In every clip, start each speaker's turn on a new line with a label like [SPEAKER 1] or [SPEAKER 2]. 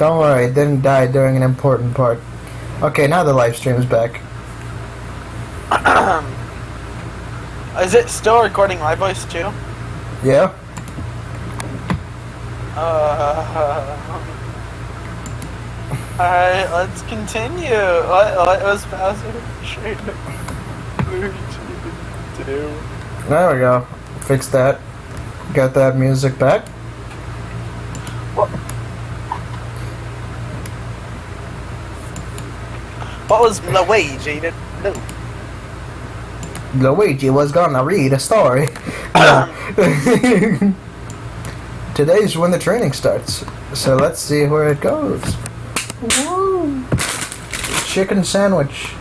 [SPEAKER 1] Don't worry, it didn't die during an important part. Okay, now the live stream is back.
[SPEAKER 2] Is it still recording my voice too?
[SPEAKER 1] Yeah?
[SPEAKER 2] Alright, let's continue. What was Bowser trying to do?
[SPEAKER 1] There we go. Fix that. Got that music back.
[SPEAKER 2] What was Luigi to do?
[SPEAKER 1] Luigi was gonna read a story. Today's when the training starts. So let's see where it goes. Woo! Chicken sandwich.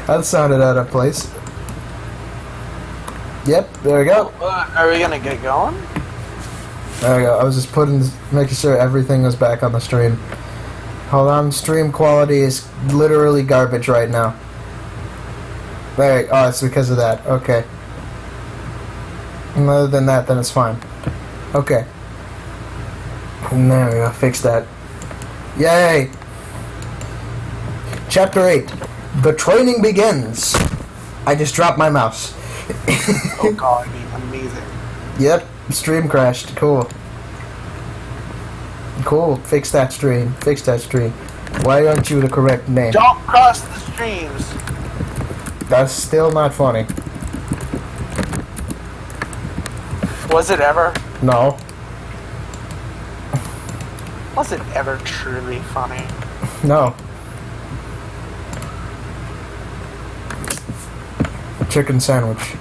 [SPEAKER 1] That sounded out of place. Yep, there we go.
[SPEAKER 2] Are we gonna get going?
[SPEAKER 1] There we go. I was just making sure everything was back on the stream. Hold on, stream quality is literally garbage right now. There, oh, it's because of that. Okay. And other than that, then it's fine. Okay. And there we go. Fix that. Yay! Chapter 8. The training begins. I just dropped my mouse.
[SPEAKER 2] Oh god, amazing.
[SPEAKER 1] Yep, stream crashed. Cool. Cool. Fix that stream. Fix that stream. Why aren't you the correct name?
[SPEAKER 2] Don't cross the streams.
[SPEAKER 1] That's still not funny.
[SPEAKER 2] Was it ever?
[SPEAKER 1] No.
[SPEAKER 2] Was it ever truly funny?
[SPEAKER 1] No. Chicken sandwich.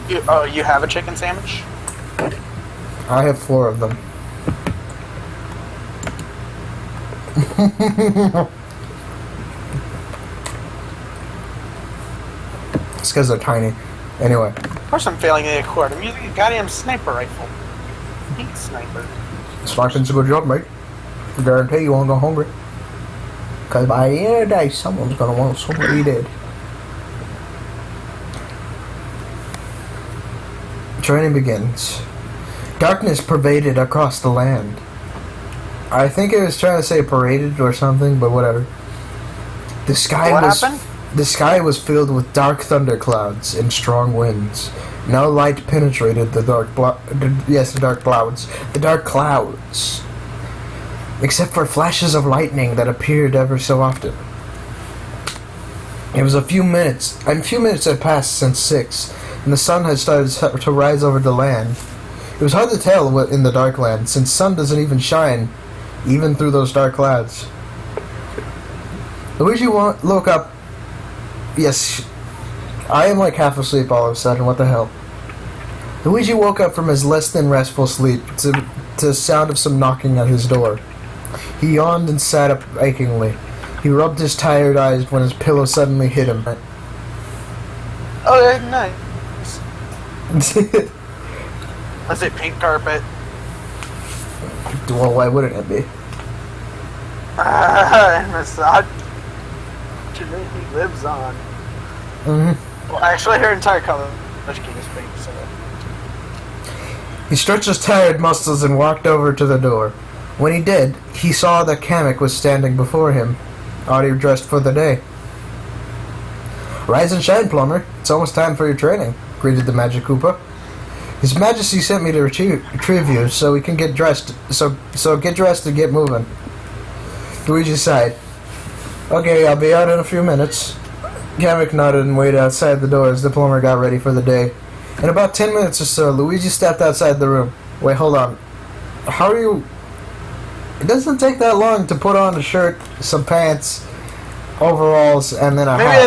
[SPEAKER 2] You have a chicken sandwich?
[SPEAKER 1] I have 4 of them. It's because they're tiny. Anyway.
[SPEAKER 2] Of course I'm failing to record. I'm using a goddamn sniper rifle. I hate sniper.
[SPEAKER 1] Sparklin's a good job, mate. I guarantee you won't go hungry. Because by the end of the day, someone's going to want somebody dead. Training begins. Darkness pervaded across the land. I think it was trying to say paraded or something, but whatever. The sky was filled with dark thunderclouds and strong winds. No light penetrated the dark clouds, except for flashes of lightning that appeared ever so often. It was a few minutes had passed since 6, and the sun had started to rise over the land. It was hard to tell what in the dark land, since sun doesn't even shine, even through those dark clouds. Luigi woke up. Yes, I am like half asleep all of a sudden. What the hell? Luigi woke up from his less than restful sleep to the sound of some knocking at his door. He yawned and sat up achingly. He rubbed his tired eyes when his pillow suddenly hit him.
[SPEAKER 2] Oh, nice. Was it pink carpet?
[SPEAKER 1] Well, why wouldn't it be?
[SPEAKER 2] Massage he lives on.
[SPEAKER 1] Mm-hmm.
[SPEAKER 2] Well, actually, her entire color scheme is pink, so.
[SPEAKER 1] He stretched his tired muscles and walked over to the door. When he did, he saw that Kamek was standing before him, already dressed for the day. Rise and shine, plumber. It's almost time for your training, greeted the Magic Koopa. His Majesty sent me to retrieve you, so we can get dressed. So get dressed and get moving. Luigi sighed. Okay, I'll be out in a few minutes. Kamek nodded and waited outside the door as the plumber got ready for the day. In about 10 minutes or so, Luigi stepped outside the room. Wait, hold on. How are you... It doesn't take that long to put on a shirt, some pants, overalls, and then a hat.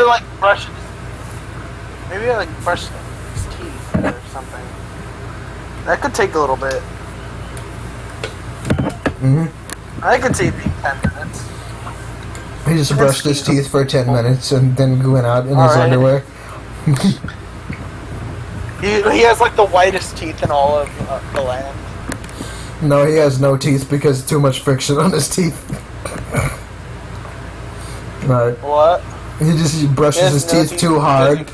[SPEAKER 2] Maybe I brush his teeth or something. That could take a little bit.
[SPEAKER 1] Mm-hmm.
[SPEAKER 2] I could take 10 minutes.
[SPEAKER 1] He just brushed his teeth for 10 minutes and then went out in his underwear.
[SPEAKER 2] He has like the whitest teeth in all of the land.
[SPEAKER 1] No, he has no teeth because of too much friction on his teeth. Right.
[SPEAKER 2] What?
[SPEAKER 1] He brushes his teeth too hard.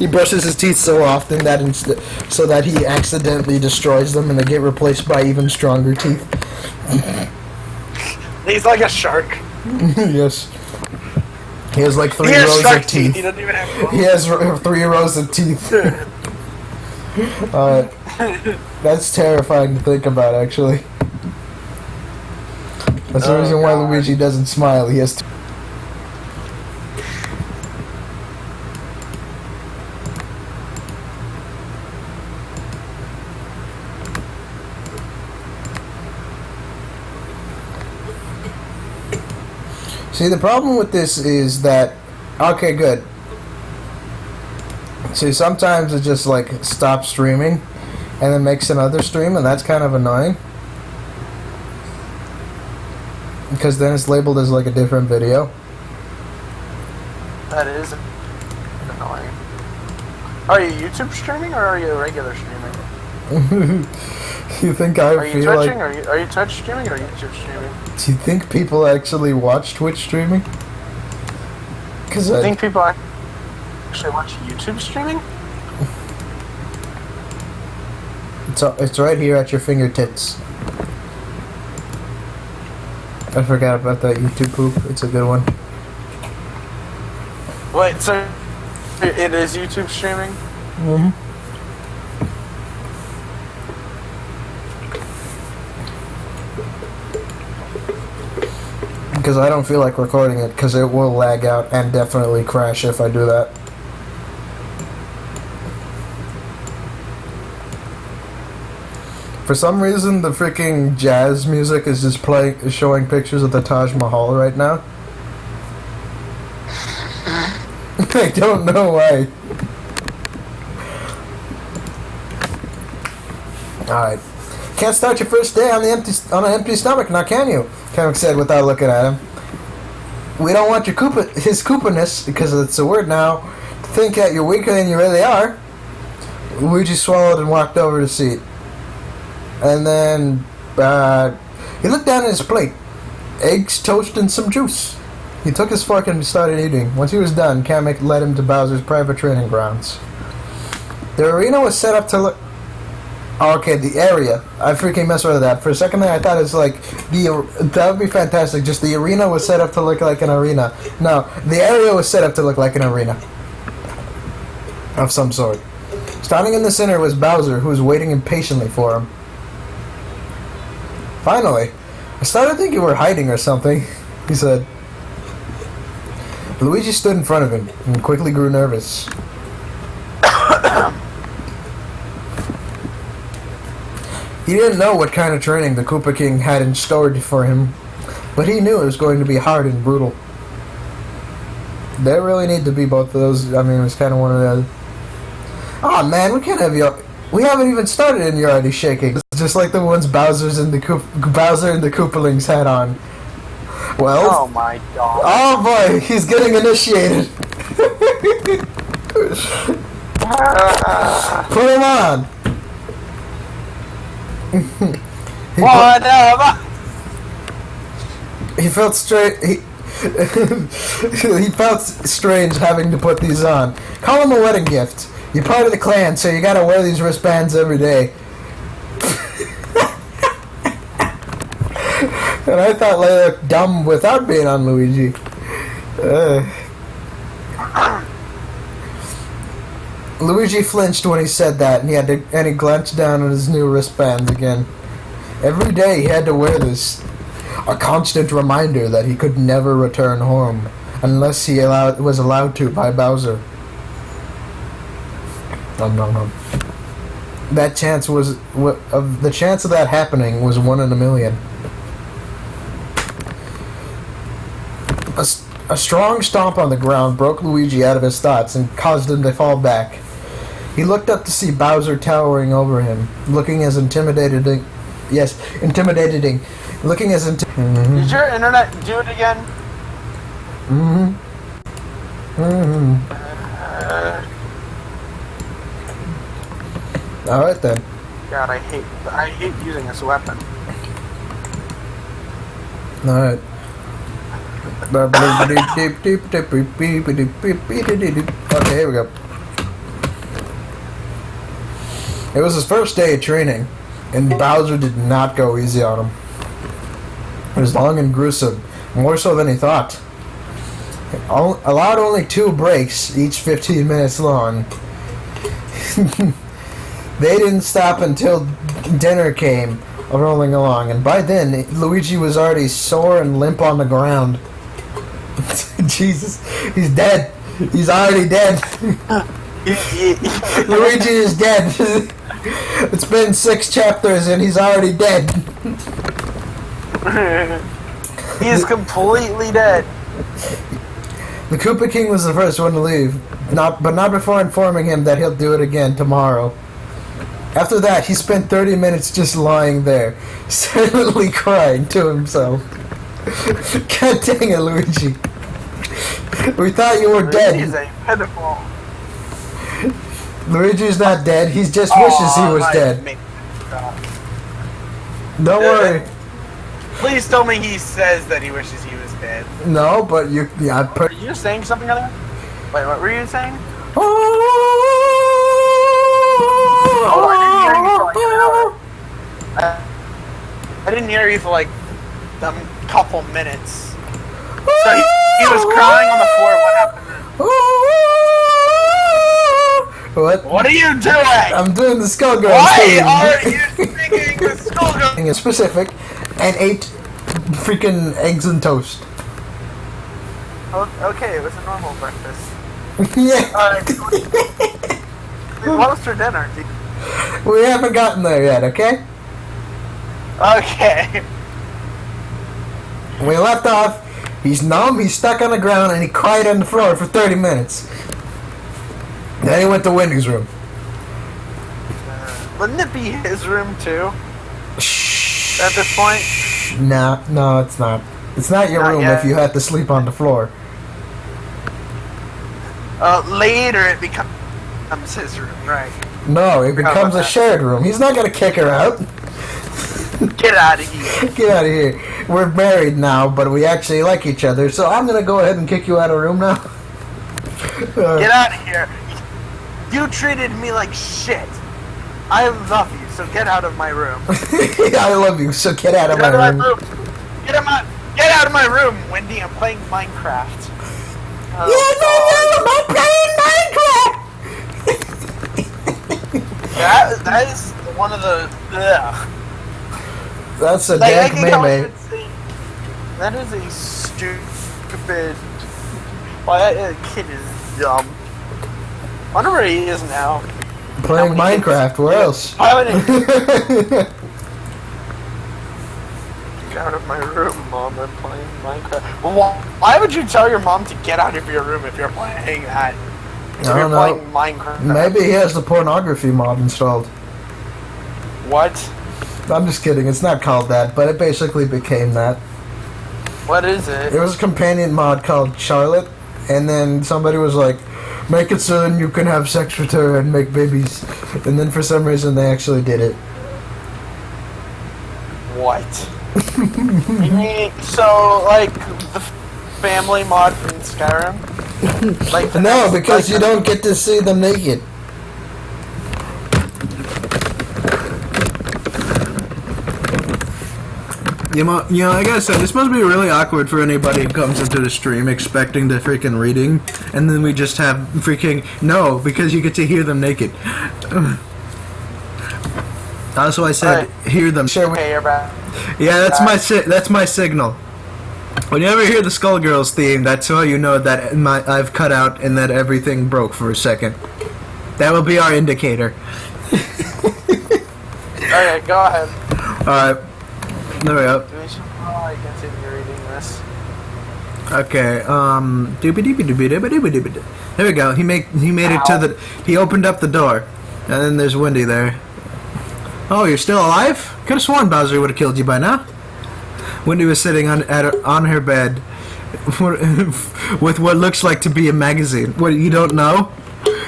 [SPEAKER 1] He brushes his teeth so often that so that he accidentally destroys them and they get replaced by even stronger teeth.
[SPEAKER 2] He's like a shark.
[SPEAKER 1] Yes. He has like 3
[SPEAKER 2] He has
[SPEAKER 1] rows
[SPEAKER 2] shark
[SPEAKER 1] of teeth.
[SPEAKER 2] He doesn't even have claws.
[SPEAKER 1] He has 3 rows of teeth. That's terrifying to think about, actually. That's the reason why Luigi doesn't smile. He has See, the problem with this is that... Okay, good. See, sometimes it just, like, stops streaming and then makes another stream, and that's kind of annoying. Because then it's labeled as, like, a different video.
[SPEAKER 2] That is annoying. Are you YouTube streaming or are you regular streaming?
[SPEAKER 1] You think I
[SPEAKER 2] Are you
[SPEAKER 1] feel
[SPEAKER 2] Twitching?
[SPEAKER 1] like...
[SPEAKER 2] Are you Twitch streaming or YouTube streaming?
[SPEAKER 1] Do you think people actually watch Twitch streaming? Because
[SPEAKER 2] Do you think people actually watch YouTube streaming?
[SPEAKER 1] It's right here at your fingertips. I forgot about that YouTube poop. It's a good one.
[SPEAKER 2] Wait, so it is YouTube streaming?
[SPEAKER 1] Mm-hmm. Because I don't feel like recording it, because it will lag out and definitely crash if I do that. For some reason, the freaking jazz music is just showing pictures of the Taj Mahal right now. I don't know why. Alright. Can't start your first day on an empty stomach, now can you? Kamek said without looking at him. We don't want his Koopa-ness, because it's a word now, to think that you're weaker than you really are. Luigi swallowed and walked over to the seat. And then, he looked down at his plate. Eggs, toast, and some juice. He took his fork and started eating. Once he was done, Kamek led him to Bowser's private training grounds. The arena was set up to look... Oh, okay, the area. I freaking messed with that. For a second there, I thought it was like... That would be fantastic. Just the arena was set up to look like an arena. No, the area was set up to look like an arena. Of some sort. Standing in the center was Bowser, who was waiting impatiently for him. Finally, I started thinking you were hiding or something, he said. Luigi stood in front of him and quickly grew nervous. He didn't know what kind of training the Koopa King had in store for him, but he knew it was going to be hard and brutal. There really need to be both of those. I mean, it was kind of one of the... Oh man, we can't have you... We haven't even started and you're already shaking. It's just like the ones Bowser and the Koopalings had on. Well...
[SPEAKER 2] Oh my god.
[SPEAKER 1] Oh boy, he's getting initiated. Put him on.
[SPEAKER 2] Whatever.
[SPEAKER 1] He felt strange. He felt strange having to put these on. Call him a wedding gift. You're part of the clan, so you gotta wear these wristbands every day. And I thought they looked dumb without being on Luigi. Luigi flinched when he said that, and he glanced down at his new wristbands again. Every day he had to wear this, a constant reminder that he could never return home unless he was allowed to by Bowser. That chance was the chance of that happening was 1 in a million. A strong stomp on the ground broke Luigi out of his thoughts and caused him to fall back. He looked up to see Bowser towering over him, looking as intimidating. Yes, intimidating. Looking as intimidating.
[SPEAKER 2] Did your internet do it again?
[SPEAKER 1] Alright then.
[SPEAKER 2] God, I hate using this weapon.
[SPEAKER 1] Alright. Okay, here we go. It was his first day of training, and Bowser did not go easy on him. It was long and gruesome, more so than he thought. It allowed only 2 breaks, each 15 minutes long. They didn't stop until dinner came rolling along, and by then, Luigi was already sore and limp on the ground. Jesus, he's dead. He's already dead. Luigi is dead. It's been 6 chapters and he's already dead.
[SPEAKER 2] He is completely dead.
[SPEAKER 1] The Koopa King was the first one to leave, but not before informing him that he'll do it again tomorrow. After that, he spent 30 minutes just lying there, silently crying to himself. God dang it, Luigi. We thought you were dead.
[SPEAKER 2] He's a pitiful.
[SPEAKER 1] Luigi's not dead, he just wishes he was dead. Don't worry.
[SPEAKER 2] Please tell me he says that he wishes he was dead.
[SPEAKER 1] No, but you... Yeah,
[SPEAKER 2] Are you saying something other? Wait, what were you saying?
[SPEAKER 1] Oh,
[SPEAKER 2] I didn't hear you for like a couple minutes. So he was crying on the floor. What happened then?
[SPEAKER 1] What?
[SPEAKER 2] What are you doing?
[SPEAKER 1] I'm doing the Skullgirls
[SPEAKER 2] Why
[SPEAKER 1] thing.
[SPEAKER 2] are you singing the Skullgirls?
[SPEAKER 1] It's specific, and 8 freaking eggs and toast.
[SPEAKER 2] Oh, okay, it was a normal breakfast.
[SPEAKER 1] Yeah.
[SPEAKER 2] What was for dinner?
[SPEAKER 1] We haven't gotten there yet, okay?
[SPEAKER 2] Okay.
[SPEAKER 1] When we left off, he's numb, he's stuck on the ground, and he cried on the floor for 30 minutes. Then he went to Wendy's room.
[SPEAKER 2] Wouldn't it be his room too?
[SPEAKER 1] Shh.
[SPEAKER 2] At this point?
[SPEAKER 1] No, it's not. It's not your
[SPEAKER 2] Not
[SPEAKER 1] room
[SPEAKER 2] yet.
[SPEAKER 1] if you had to sleep on the floor.
[SPEAKER 2] Later it becomes his room, right?
[SPEAKER 1] No, it becomes a shared room. He's not gonna kick her out.
[SPEAKER 2] Get out of here.
[SPEAKER 1] Get out of here. We're married now, but we actually like each other, so I'm gonna go ahead and kick you out of the room now.
[SPEAKER 2] Get out of here. You treated me like shit. I love you, so get out of my room.
[SPEAKER 1] I love you, so get out of my room.
[SPEAKER 2] Get out of my room, Wendy. I'm playing Minecraft. Oh,
[SPEAKER 1] I'm playing Minecraft!
[SPEAKER 2] that is one of the. Ugh.
[SPEAKER 1] That's a
[SPEAKER 2] Like,
[SPEAKER 1] dank meme.
[SPEAKER 2] that is a stupid. Why that kid is dumb. I wonder where he is now.
[SPEAKER 1] Playing Minecraft, where else?
[SPEAKER 2] Get out of my room, Mom. I'm playing Minecraft. Well, why would you tell your mom to get out of your room if you're playing that? If
[SPEAKER 1] I
[SPEAKER 2] you're
[SPEAKER 1] don't know.
[SPEAKER 2] playing Minecraft.
[SPEAKER 1] Maybe he has the pornography mod installed.
[SPEAKER 2] What?
[SPEAKER 1] I'm just kidding, it's not called that, but it basically became that.
[SPEAKER 2] What is it?
[SPEAKER 1] It was a companion mod called Charlotte, and then somebody was like, make it so then you can have sex with her and make babies. And then for some reason they actually did it.
[SPEAKER 2] What? You mean, so, like, the family mod from Skyrim? Like
[SPEAKER 1] No, because you don't get to see them naked. You know, like I said, this must be really awkward for anybody who comes into the stream expecting the freaking reading, and then we just have freaking no, because you get to hear them naked. Also, I said hear them.
[SPEAKER 2] Okay, you're back.
[SPEAKER 1] Yeah, that's my signal. When you ever hear the Skullgirls theme, that's how you know that I've cut out and that everything broke for a second. That will be our indicator.
[SPEAKER 2] Okay, go ahead.
[SPEAKER 1] Alright. There we go.
[SPEAKER 2] I continue reading this.
[SPEAKER 1] Okay, there we go. He made it to the. He opened up the door, and then there's Wendy there. Oh, you're still alive? Could have sworn Bowser would have killed you by now. Wendy was sitting on her bed with what looks like to be a magazine. What, you don't know?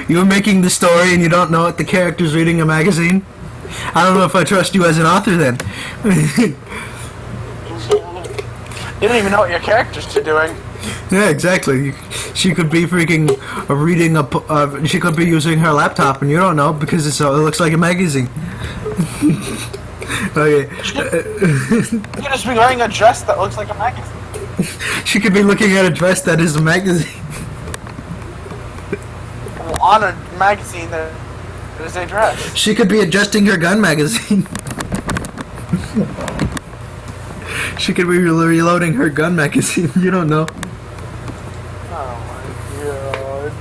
[SPEAKER 1] You were making the story and you don't know what the character's reading a magazine? I don't know if I trust you as an author then.
[SPEAKER 2] You don't even know what your characters are doing.
[SPEAKER 1] Yeah, exactly. She could be freaking reading she could be using her laptop, and you don't know because it looks like a magazine. Okay.
[SPEAKER 2] You could just be wearing a dress that looks like a magazine.
[SPEAKER 1] She could be looking at a dress that is a magazine.
[SPEAKER 2] On a magazine that is a dress.
[SPEAKER 1] She could be adjusting her gun magazine. She could be reloading her gun magazine. You don't know.
[SPEAKER 2] Oh my god,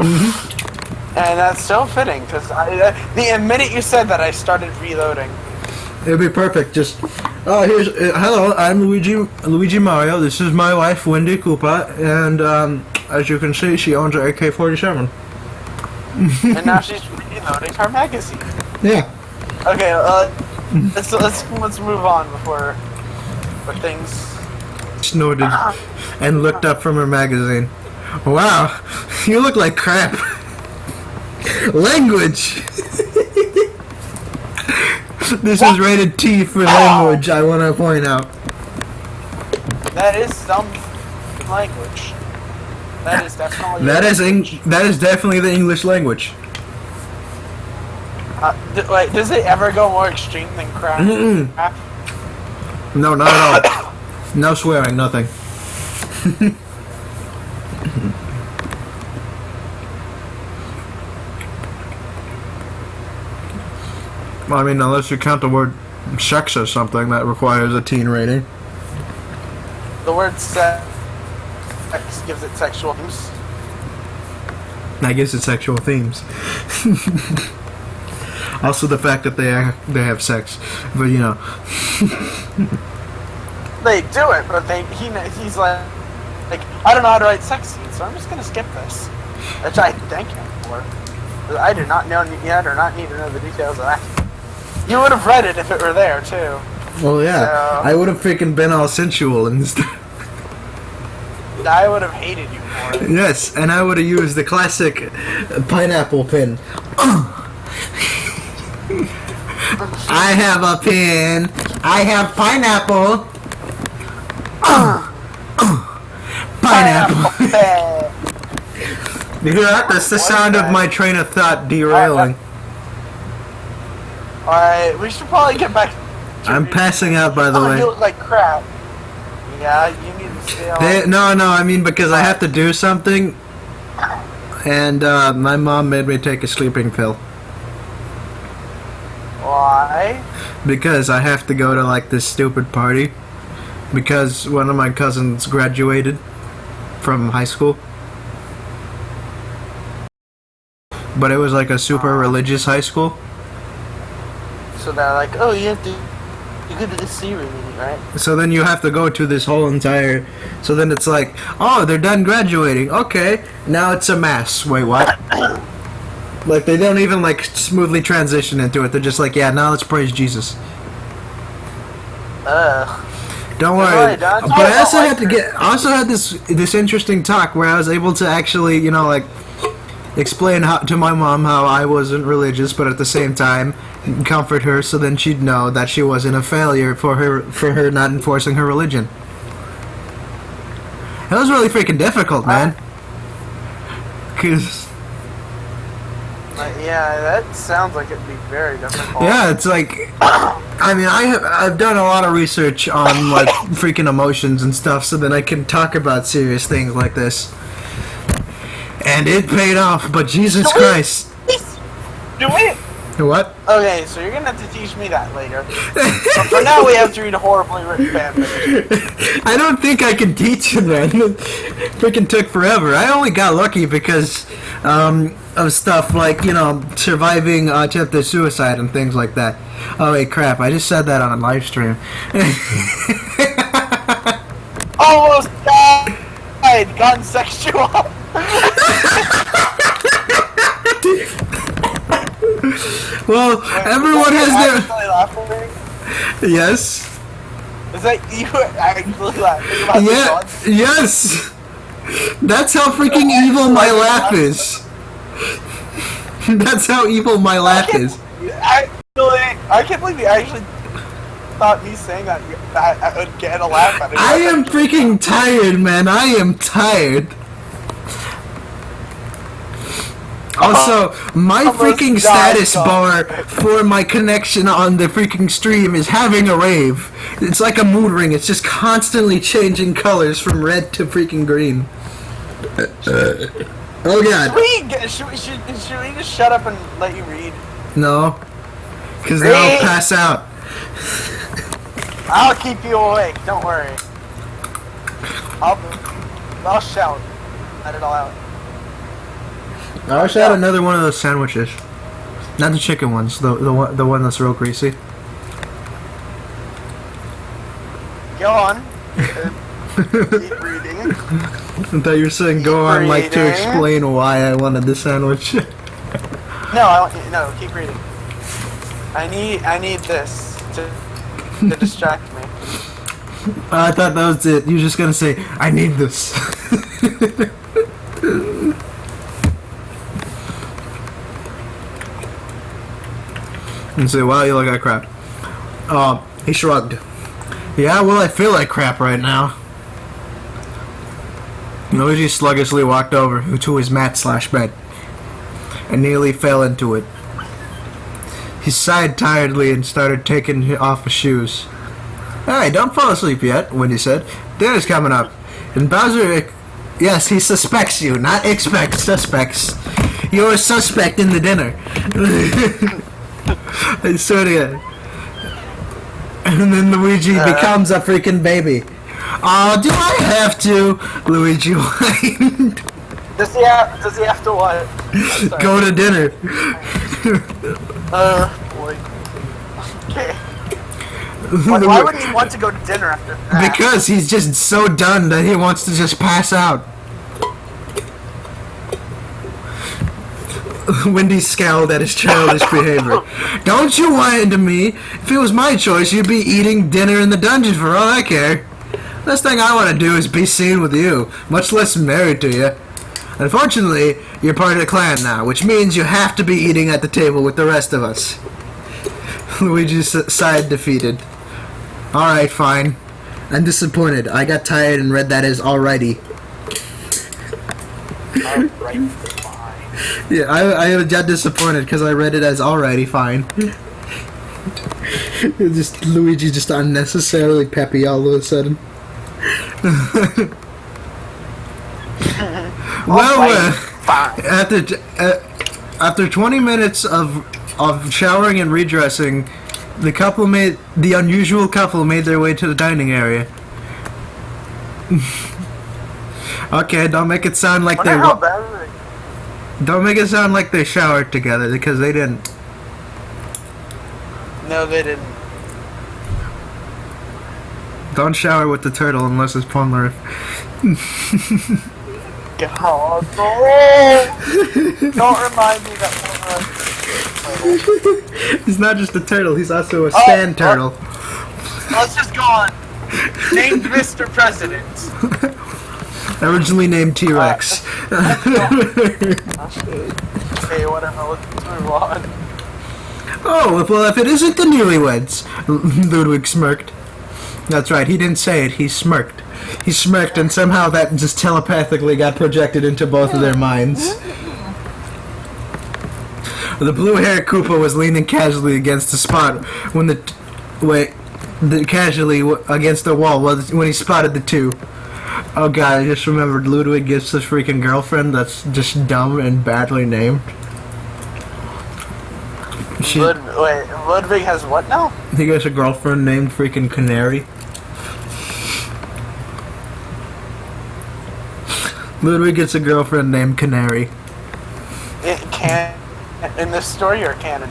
[SPEAKER 2] no. And that's so fitting, because the minute you said that, I started reloading.
[SPEAKER 1] It'd be perfect. Just, hello, I'm Luigi Mario. This is my wife, Wendy Koopa, and as you can see, she owns an AK-47.
[SPEAKER 2] And now she's reloading her magazine.
[SPEAKER 1] Yeah.
[SPEAKER 2] Okay, let's move on before things.
[SPEAKER 1] Snorted and looked up from her magazine. Wow, you look like crap. Language. This is rated T for language. I want to point out.
[SPEAKER 2] That is some language. That is definitely.
[SPEAKER 1] That is definitely the English language.
[SPEAKER 2] Wait, does it ever go more extreme than crap?
[SPEAKER 1] No, not at all. No swearing, nothing. I mean, unless you count the word sex or something that requires a teen rating.
[SPEAKER 2] The word sex gives it sexual themes.
[SPEAKER 1] I guess it's sexual themes. Also, the fact that they have sex, but you know.
[SPEAKER 2] They do it, but he's like I don't know how to write sex scenes, so I'm just gonna skip this. Which I thank him for. I do not know yet, or not need to know the details of that. You would have read it if it were there too.
[SPEAKER 1] Well, yeah,
[SPEAKER 2] so,
[SPEAKER 1] I would have freaking been all sensual and stuff.
[SPEAKER 2] I would have hated you for it.
[SPEAKER 1] Yes, and I would have used the classic pineapple pin. I have a pin. I have pineapple. Pineapple. You hear that? That's the sound of my train of thought derailing.
[SPEAKER 2] Alright, we should probably get back.
[SPEAKER 1] I'm passing out, by the way.
[SPEAKER 2] You look like crap. Yeah, you need to stay on.
[SPEAKER 1] No, I mean because I have to do something, and my mom made me take a sleeping pill.
[SPEAKER 2] Why?
[SPEAKER 1] Because I have to go to like this stupid party, because one of my cousins graduated from high school. But it was like a super religious high school.
[SPEAKER 2] So they're like, oh, you go to the ceremony, right?
[SPEAKER 1] So then you have to go to this whole entire... So then it's like, oh, they're done graduating. Okay, now it's a mass. Wait, what? Like, they don't even, like, smoothly transition into it. They're just like, yeah, now let's praise Jesus. Don't worry. But I also had to had this interesting talk where I was able to actually, you know, like, explain to my mom how I wasn't religious, but at the same time comfort her so then she'd know that she wasn't a failure for her not enforcing her religion. It was really freaking difficult, man. Cause
[SPEAKER 2] yeah, that sounds like it'd be very difficult.
[SPEAKER 1] yeah, it's like I mean, I've done a lot of research on like freaking emotions and stuff, so that I can talk about serious things like this. And it paid off, but Jesus Christ.
[SPEAKER 2] Do it!
[SPEAKER 1] What?
[SPEAKER 2] Okay, so you're gonna have to teach me that later. But for now, we have to read a horribly written fanfic.
[SPEAKER 1] I don't think I can teach you, man. It freaking took forever. I only got lucky because of stuff like, you know, surviving attempted suicide and things like that. Oh, wait, crap. I just said that on a live stream.
[SPEAKER 2] Almost died! Gone sexual!
[SPEAKER 1] Well, everyone has their...
[SPEAKER 2] Laughing?
[SPEAKER 1] Yes.
[SPEAKER 2] Is that you actually laughing about
[SPEAKER 1] yeah,
[SPEAKER 2] the
[SPEAKER 1] yes. That's how freaking evil my laugh is. That's how evil my laugh is.
[SPEAKER 2] I can't believe you actually thought me saying that I would get a laugh out of it.
[SPEAKER 1] I am freaking tired, man. I am tired. Also, my
[SPEAKER 2] Almost
[SPEAKER 1] freaking
[SPEAKER 2] died,
[SPEAKER 1] status bar for my connection on the freaking stream is having a rave. It's like a mood ring. It's just constantly changing colors from red to freaking green. Oh god.
[SPEAKER 2] Should we just shut up and let you read?
[SPEAKER 1] No. Because then I'll pass out.
[SPEAKER 2] I'll keep you awake. Don't worry. I'll shout. Let it all out.
[SPEAKER 1] I wish I had another one of those sandwiches. Not the chicken ones, the one that's real greasy.
[SPEAKER 2] Go on. Keep reading.
[SPEAKER 1] I thought you were saying go on like to explain why I wanted the sandwich.
[SPEAKER 2] No, keep reading. I need this to distract me.
[SPEAKER 1] I thought that was it. You were just gonna say, I need this. And say, wow, you look like crap. He shrugged. Yeah, well, I feel like crap right now. Luigi sluggishly walked over to his mat/bed and nearly fell into it. He sighed tiredly and started taking off his shoes. Hey, don't fall asleep yet, Wendy said. Dinner's coming up. And Bowser... Yes, he suspects you, not expects, suspects. You're a suspect in the dinner. I swear to God. And then Luigi becomes a freaking baby. Oh, do I have to? Luigi whined.
[SPEAKER 2] Does he have to what?
[SPEAKER 1] Go to dinner.
[SPEAKER 2] Boy. Okay. Why would he want to go to dinner after that?
[SPEAKER 1] Because he's just so done that he wants to just pass out. Wendy scowled at his childish behavior. Don't you whine to me. If it was my choice, you'd be eating dinner in the dungeon for all I care. Last thing I want to do is be seen with you, much less married to you. Unfortunately, you're part of the clan now, which means you have to be eating at the table with the rest of us. Luigi sighed defeated. Alright, fine. I'm disappointed. I got tired and read that as alrighty.
[SPEAKER 2] Alright, fine.
[SPEAKER 1] Yeah, I got disappointed because I read it as alrighty, fine. Just Luigi just unnecessarily peppy all of a sudden. Well, after 20 minutes of showering and redressing, the unusual couple made their way to the dining area. Okay, don't make it sound like Don't make it sound like they showered together, because they didn't.
[SPEAKER 2] No, they didn't.
[SPEAKER 1] Don't shower with the turtle unless it's Ponler.
[SPEAKER 2] God, no! Don't remind me that Ponler.
[SPEAKER 1] He's not just a turtle, he's also a sand turtle.
[SPEAKER 2] Let's just go on. Named Mr. President.
[SPEAKER 1] Originally named T-Rex.
[SPEAKER 2] Okay, whatever, let's move on.
[SPEAKER 1] Oh, well, if it isn't the newlyweds, Ludwig smirked. That's right, he didn't say it, he smirked. He smirked, and somehow that just telepathically got projected into both of their minds. The blue-haired Koopa was leaning casually against the spot when casually against the wall when he spotted the two. Oh god, I just remembered Ludwig gets this freaking girlfriend that's just dumb and badly named.
[SPEAKER 2] Ludwig has what now?
[SPEAKER 1] He gets a girlfriend named freaking Canary. Ludwig gets a girlfriend named Canary.
[SPEAKER 2] In this story or canon?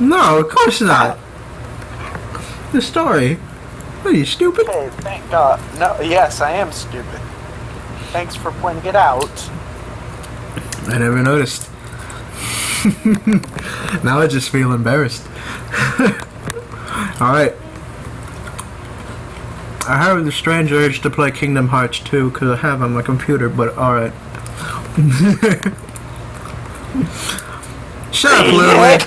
[SPEAKER 1] No, of course not. The story. Are you stupid?
[SPEAKER 2] Okay, thank God. No, yes, I am stupid. Thanks for pointing it out.
[SPEAKER 1] I never noticed. Now I just feel embarrassed. Alright. I have the strange urge to play Kingdom Hearts 2 because I have on my computer, but alright. Shut up, Ludwig!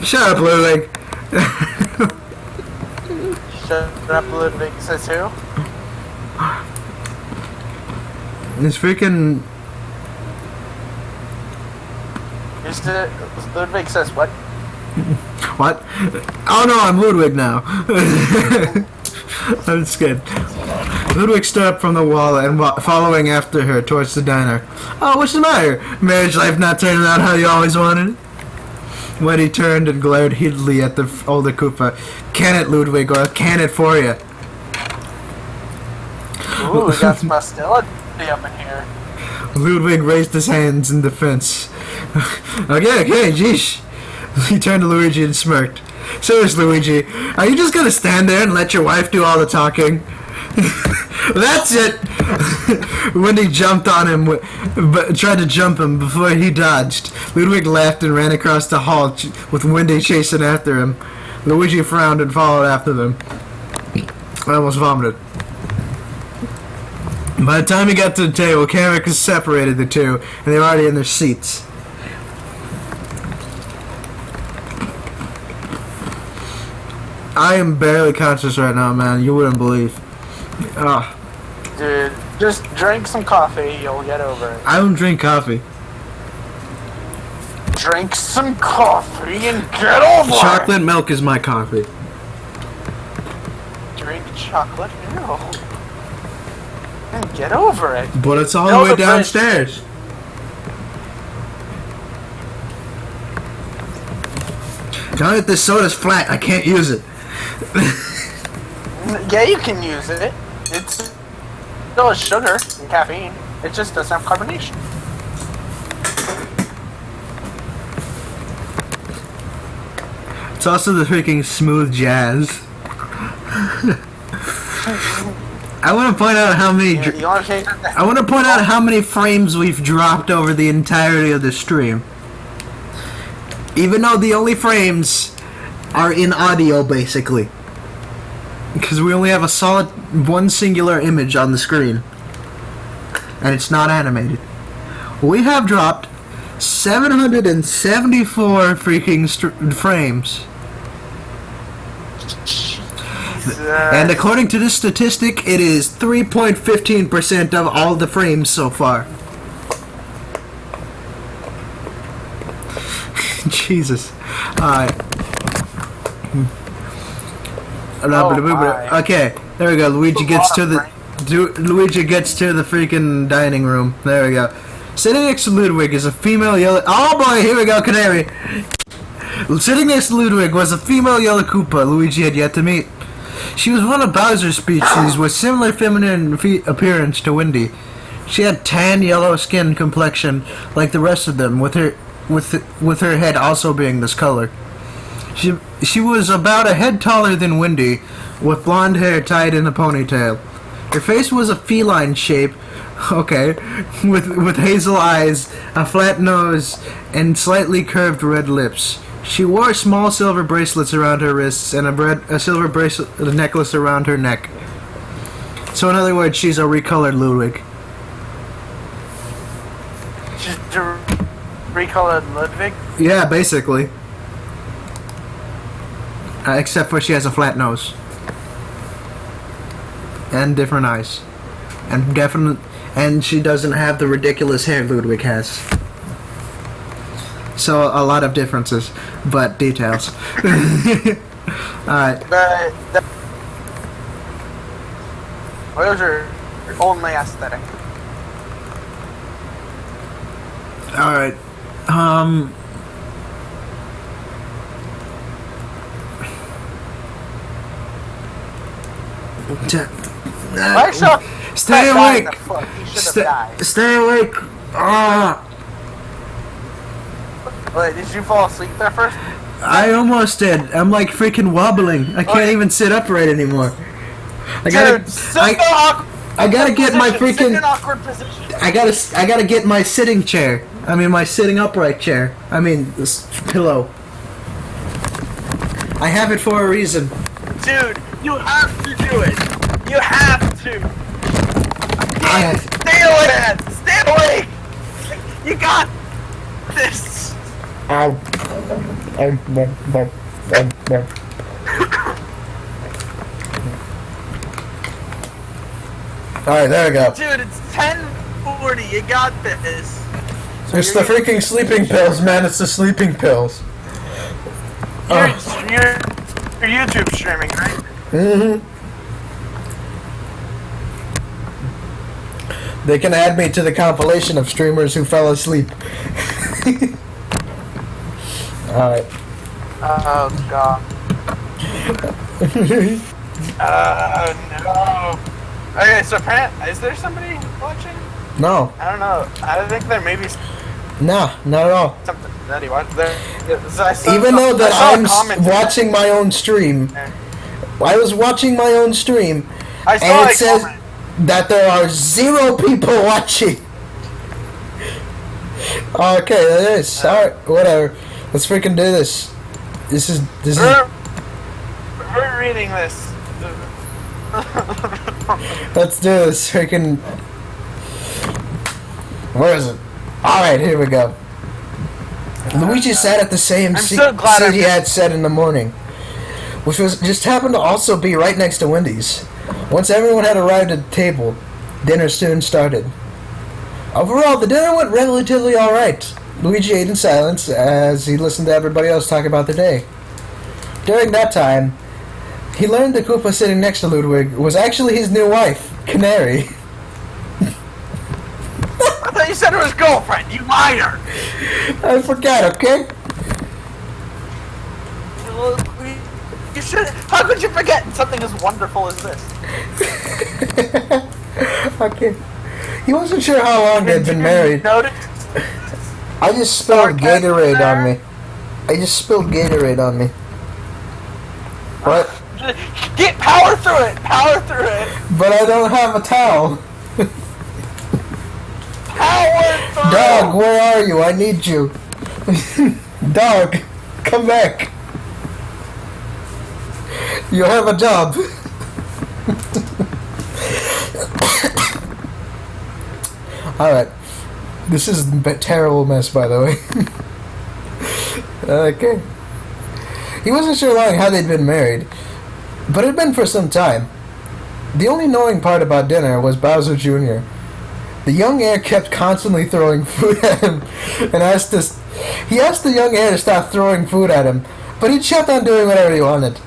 [SPEAKER 1] Shut up, Ludwig!
[SPEAKER 2] Shut up, Ludwig, says who?
[SPEAKER 1] This freaking...
[SPEAKER 2] Ludwig says what?
[SPEAKER 1] What? Oh no, I'm Ludwig now. I'm scared. Ludwig stood up from the wall and following after her towards the diner. Oh, what's the matter? Marriage life not turning out how you always wanted it? When he turned and glared heatedly at the older Koopa. Can it, Ludwig, or can it for you?
[SPEAKER 2] Ooh, we got some hostility up in here.
[SPEAKER 1] Ludwig raised his hands in defense. Okay, jeez. He turned to Luigi and smirked. Seriously, Luigi, are you just gonna stand there and let your wife do all the talking? That's it! Wendy jumped on him, but tried to jump him before he dodged. Ludwig laughed and ran across the hall with Wendy chasing after him. Luigi frowned and followed after them. I almost vomited. By the time he got to the table, Carrick has separated the two, and they were already in their seats. I am barely conscious right now, man. You wouldn't believe. Ugh.
[SPEAKER 2] Dude, just drink some coffee, you'll get over it.
[SPEAKER 1] I don't drink coffee.
[SPEAKER 2] Drink some coffee and get over it!
[SPEAKER 1] Chocolate milk is my coffee.
[SPEAKER 2] Drink chocolate milk. And get over it.
[SPEAKER 1] But it's all the way downstairs. Now that this soda's flat, I can't use it.
[SPEAKER 2] Yeah, you can use it. It's still sugar and caffeine. It just doesn't have carbonation.
[SPEAKER 1] It's also the freaking smooth jazz. I want to point out how many. I want to point out how many frames we've dropped over the entirety of the stream. Even though the only frames are in audio, basically. Because we only have a solid one singular image on the screen. And it's not animated. We have dropped 774 freaking frames. And according to this statistic, it is 3.15% of all the frames so far. Jesus. Alright. Okay, there we go. Luigi gets to the freaking dining room. There we go. Sitting next to Ludwig is a female yellow. Oh boy, here we go, Canary. Sitting next to Ludwig was a female yellow Koopa Luigi had yet to meet. She was one of Bowser's species with similar feminine appearance to Wendy. She had tan yellow skin complexion like the rest of them, with her head also being this color. She was about a head taller than Wendy, with blonde hair tied in a ponytail. Her face was a feline shape, okay, with hazel eyes, a flat nose, and slightly curved red lips. She wore small silver bracelets around her wrists and a silver necklace around her neck. So in other words, she's a recolored Ludwig.
[SPEAKER 2] She's a recolored Ludwig?
[SPEAKER 1] Yeah, basically. Except for she has a flat nose. And different eyes. And she doesn't have the ridiculous hair Ludwig has. So a lot of differences, but details. Alright.
[SPEAKER 2] Those are only aesthetic.
[SPEAKER 1] Alright. Stay awake! Stay awake! Ah!
[SPEAKER 2] Wait, did you fall asleep there first?
[SPEAKER 1] I almost did. I'm like freaking wobbling. I can't even sit upright anymore. I gotta get my freaking. I gotta get my sitting chair. I mean my sitting upright chair. I mean this pillow. I have it for a reason.
[SPEAKER 2] Dude, you have to do it. You have to. Stay awake. Stay awake. You got this.
[SPEAKER 1] Alright, there we go.
[SPEAKER 2] Dude, it's 10:40. You got this. So
[SPEAKER 1] It's the freaking sleeping pills, man. It's the sleeping pills.
[SPEAKER 2] You're YouTube streaming, right?
[SPEAKER 1] Mm-hmm. They can add me to the compilation of streamers who fell asleep. Alright.
[SPEAKER 2] Oh, God. No. Okay, so is there somebody watching?
[SPEAKER 1] No.
[SPEAKER 2] I don't know. I think there may be
[SPEAKER 1] Nah, not at all.
[SPEAKER 2] something that he wants there.
[SPEAKER 1] Even though that I'm watching my own stream, I was watching my own stream, and it says that there are 0 people watching. Okay, that is alright. Whatever. Let's freaking do this. This is.
[SPEAKER 2] We're reading this.
[SPEAKER 1] Let's do this. Freaking. Where is it? Alright, here we go. Luigi sat at the same seat he had sat in the morning, which just happened to also be right next to Wendy's. Once everyone had arrived at the table, dinner soon started. Overall, the dinner went relatively alright. Luigi ate in silence as he listened to everybody else talk about the day. During that time, he learned the Koopa sitting next to Ludwig was actually his new wife, Canary.
[SPEAKER 2] I thought you said it was girlfriend, you liar!
[SPEAKER 1] I forgot, okay?
[SPEAKER 2] You should. How could you forget something as wonderful as this?
[SPEAKER 1] Okay. He wasn't sure how long they'd been married. I just spilled Gatorade on me. What?
[SPEAKER 2] Get power through it! Power through it!
[SPEAKER 1] But I don't have a towel.
[SPEAKER 2] Power through!
[SPEAKER 1] Dog, where are you? I need you. Dog, come back. You have a job. Alright. This is a terrible mess, by the way. Okay. He wasn't sure long how they'd been married, but it had been for some time. The only knowing part about dinner was Bowser Jr. The young heir kept constantly throwing food at him, and he asked the young heir to stop throwing food at him, but he kept on doing whatever he wanted.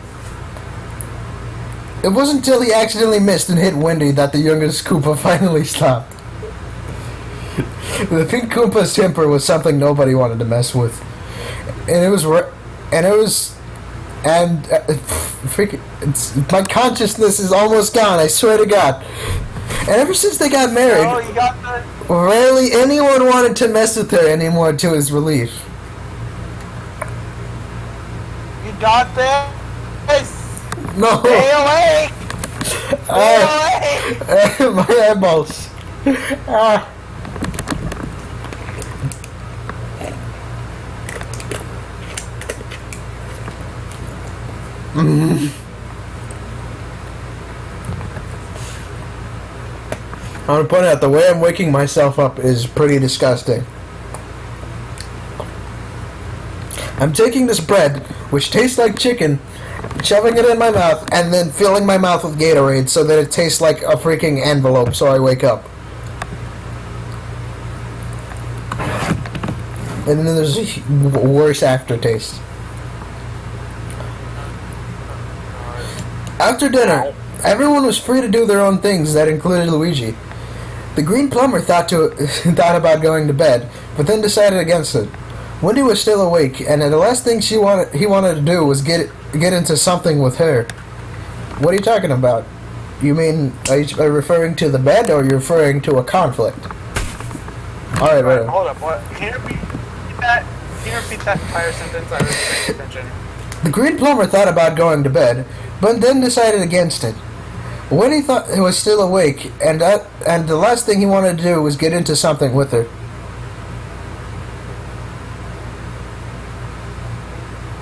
[SPEAKER 1] It wasn't until he accidentally missed and hit Wendy that the youngest Koopa finally stopped. The pink Koopa's temper was something nobody wanted to mess with, my consciousness is almost gone. I swear to God. And ever since they got married, rarely anyone wanted to mess with her anymore. To his relief.
[SPEAKER 2] You got this.
[SPEAKER 1] No.
[SPEAKER 2] Stay awake. Stay awake.
[SPEAKER 1] My eyeballs. I want to point out the way I'm waking myself up is pretty disgusting. I'm taking this bread, which tastes like chicken, shoving it in my mouth, and then filling my mouth with Gatorade so that it tastes like a freaking envelope so I wake up. And then there's a worse aftertaste. After dinner, everyone was free to do their own things that included Luigi. The Green Plumber thought about going to bed, but then decided against it. Wendy was still awake, and the last thing he wanted to do was get into something with her. What are you talking about? You mean, are you referring to the bed, or are you referring to a conflict? Alright,
[SPEAKER 2] right. Hold up, what? Can you repeat that? Can you repeat that entire sentence? I was paying attention.
[SPEAKER 1] The Green Plumber thought about going to bed, but then decided against it. Wendy thought he was still awake, and the last thing he wanted to do was get into something with her.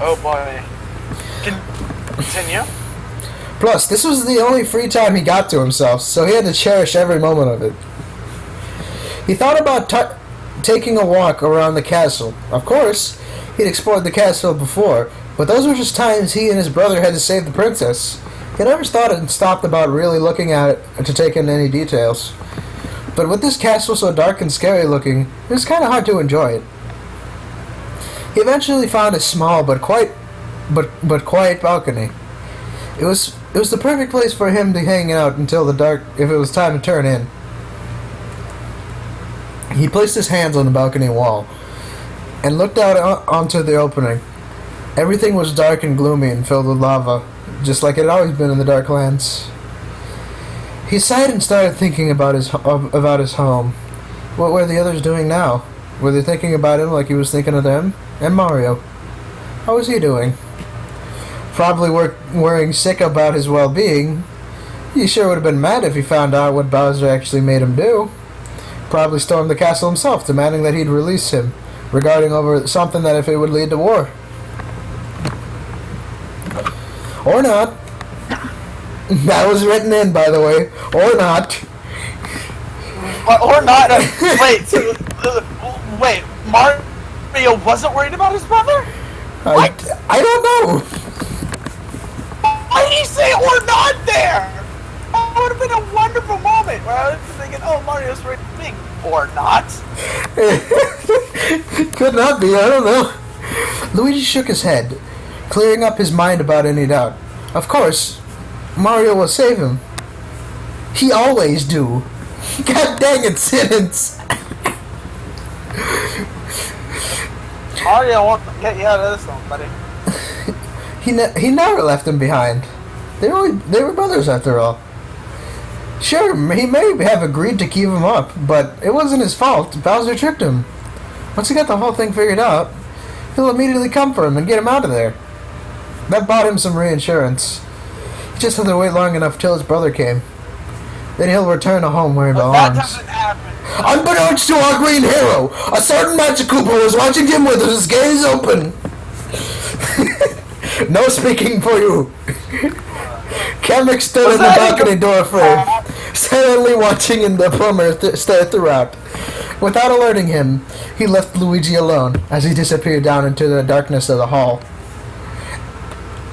[SPEAKER 2] Oh boy. Continue.
[SPEAKER 1] Plus, this was the only free time he got to himself, so he had to cherish every moment of it. He thought about taking a walk around the castle. Of course, he'd explored the castle before, but those were just times he and his brother had to save the princess. He never thought and stopped about really looking at it to take in any details. But with this castle so dark and scary looking, it was kind of hard to enjoy it. He eventually found a small but quiet balcony. It was the perfect place for him to hang out until the dark if it was time to turn in. He placed his hands on the balcony wall and looked out onto the opening. Everything was dark and gloomy and filled with lava, just like it had always been in the Darklands. He sighed and started thinking about his home. What were the others doing now? Were they thinking about him like he was thinking of them? And Mario? How was he doing? Probably worrying sick about his well-being. He sure would have been mad if he found out what Bowser actually made him do. Probably stormed the castle himself, demanding that he'd release him, regarding over something that if it would lead to war. Or not. That was written in, by the way. Or not.
[SPEAKER 2] Or not. Wait, Mario wasn't worried about his brother?
[SPEAKER 1] I don't know.
[SPEAKER 2] Why did he say or not there? That would have been a wonderful moment where I was thinking, oh, Mario's worried about me. Or not.
[SPEAKER 1] Could not be, I don't know. Luigi shook his head, clearing up his mind about any doubt. Of course, Mario will save him. He always do. God dang it, Simmons.
[SPEAKER 2] Mario won't get you out of this one, buddy.
[SPEAKER 1] He never left him behind. They were brothers after all. Sure, he may have agreed to keep him up, but it wasn't his fault. Bowser tricked him. Once he got the whole thing figured out, he'll immediately come for him and get him out of there. That bought him some reinsurance. He just had to wait long enough till his brother came. Then he'll return to home where he belongs.
[SPEAKER 2] That doesn't happen.
[SPEAKER 1] Unbeknownst to our green hero, a certain Magic Koopa was watching him with his gaze open. No speaking for you. Kamek stood in the balcony door frame, silently watching and the plumber stare throughout. Without alerting him, he left Luigi alone as he disappeared down into the darkness of the hall.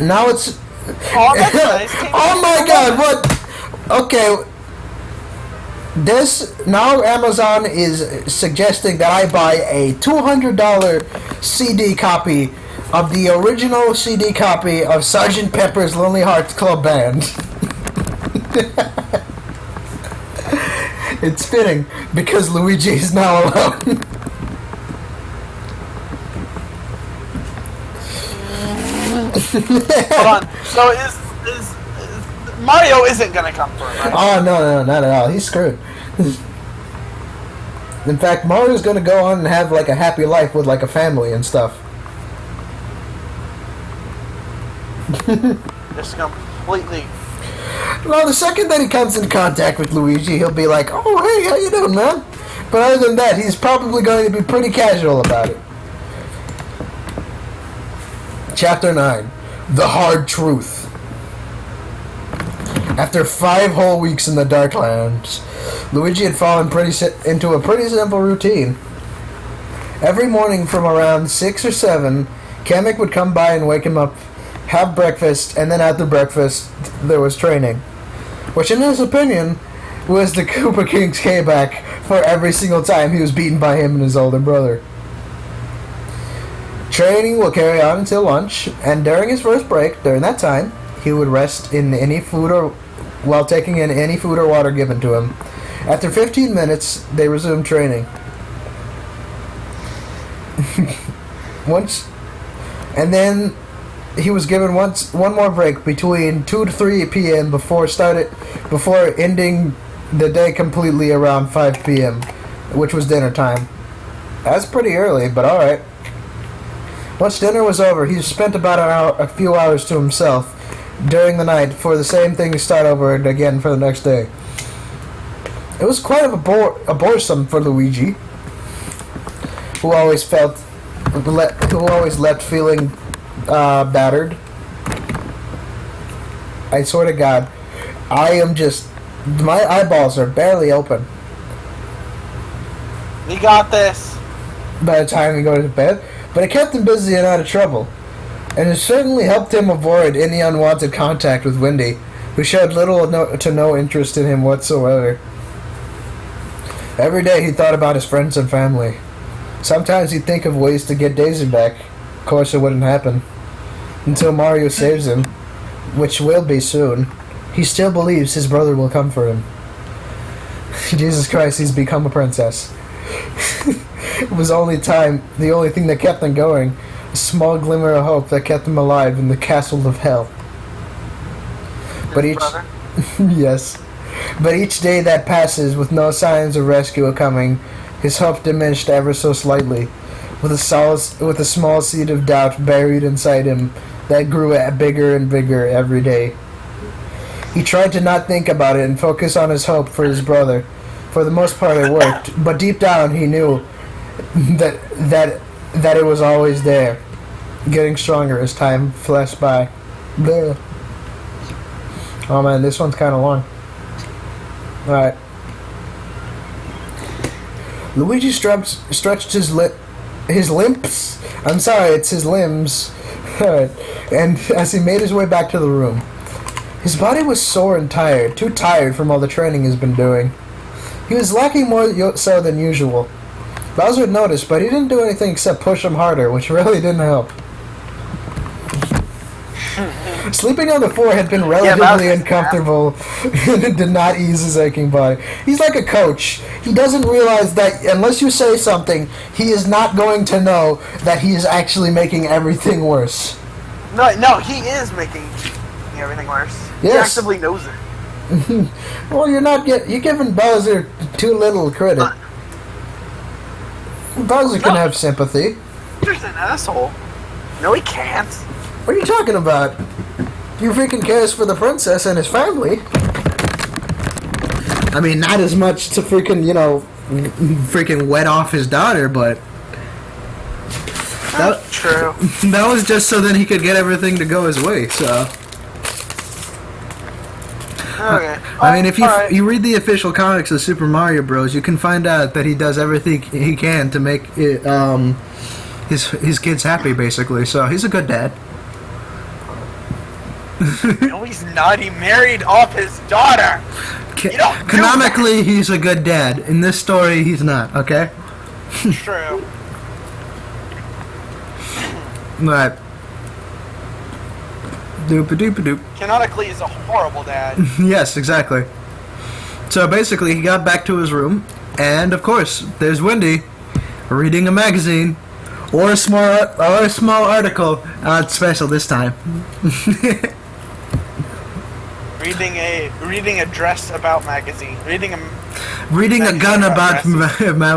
[SPEAKER 1] Now it's...
[SPEAKER 2] Oh, that's nice.
[SPEAKER 1] Oh my god, what? Okay. Now Amazon is suggesting that I buy a $200 CD copy of the original CD copy of Sgt. Pepper's Lonely Hearts Club Band. It's fitting because Luigi is now alone.
[SPEAKER 2] Hold on. So is Mario isn't gonna come for him, right?
[SPEAKER 1] Oh no, not at all. He's screwed. In fact, Mario's gonna go on and have like a happy life with like a family and stuff.
[SPEAKER 2] Just completely.
[SPEAKER 1] Well, the second that he comes in contact with Luigi, he'll be like, "Oh, hey, how you doing, man?" But other than that, he's probably going to be pretty casual about it. Chapter 9. The Hard Truth. After 5 whole weeks in the Darklands, Luigi had fallen into a pretty simple routine. Every morning from around 6 or 7, Kamek would come by and wake him up, have breakfast, and then after breakfast, there was training. Which, in his opinion, was the Koopa King's payback for every single time he was beaten by him and his older brother. Training will carry on until lunch, and during his first break, during that time, he would rest in any food or while taking in any food or water given to him. After 15 minutes, they resumed training. And then he was given one more break between 2 to 3 p.m. before ending the day completely around 5 p.m., which was dinner time. That's pretty early, but alright. Once dinner was over, he spent about a few hours to himself during the night for the same thing to start over again for the next day. It was quite a boresome for Luigi, who always left feeling battered. I swear to God, my eyeballs are barely open.
[SPEAKER 2] We got this.
[SPEAKER 1] By the time we go to bed, but it kept him busy and out of trouble, and it certainly helped him avoid any unwanted contact with Wendy, who showed little to no interest in him whatsoever. Every day he thought about his friends and family. Sometimes he'd think of ways to get Daisy back. Of course, it wouldn't happen. Until Mario saves him, which will be soon. He still believes his brother will come for him. Jesus Christ, he's become a princess. It was the only thing that kept him going. A small glimmer of hope that kept him alive in the castle of hell. But each... yes. But each day that passes with no signs of rescue coming, his hope diminished ever so slightly, with a small seed of doubt buried inside him that grew bigger and bigger every day. He tried to not think about it and focus on his hope for his brother. For the most part it worked, but deep down he knew that it was always there, getting stronger as time flashed by. Bleh. Oh man, this one's kind of long. Alright. Luigi stretched his limbs. I'm sorry, it's his limbs. Alright. And as he made his way back to the room, his body was sore and tired, too tired from all the training he's been doing. He was lacking more so than usual. Bowser noticed, but he didn't do anything except push him harder, which really didn't help. Sleeping on the floor had been relatively uncomfortable and it did not ease his aching body. He's like a coach. He doesn't realize that unless you say something, he is not going to know that he is actually making everything worse.
[SPEAKER 2] No, he is making everything worse. Yes. He actively knows it.
[SPEAKER 1] Well, you're giving Bowser too little credit. Bowser can have sympathy.
[SPEAKER 2] Bowser's an asshole. No, he can't.
[SPEAKER 1] What are you talking about? He freaking cares for the princess and his family. I mean, not as much to freaking, freaking wet off his daughter, but...
[SPEAKER 2] That's true.
[SPEAKER 1] That was just so then he could get everything to go his way, so...
[SPEAKER 2] Okay.
[SPEAKER 1] I mean, if you read the official comics of Super Mario Bros., you can find out that he does everything he can to make it, his kids happy, basically. So he's a good dad.
[SPEAKER 2] No, he's not. He married off his daughter.
[SPEAKER 1] Canonically, he's a good dad. In this story, he's not. Okay.
[SPEAKER 2] True.
[SPEAKER 1] Right. Doop-a-doop-a-doop.
[SPEAKER 2] Canonically, he's a horrible dad.
[SPEAKER 1] Yes, exactly. So basically, he got back to his room, and of course, there's Wendy reading a magazine or a small article. It's special this time.
[SPEAKER 2] reading a dress about magazine. Reading
[SPEAKER 1] a gun about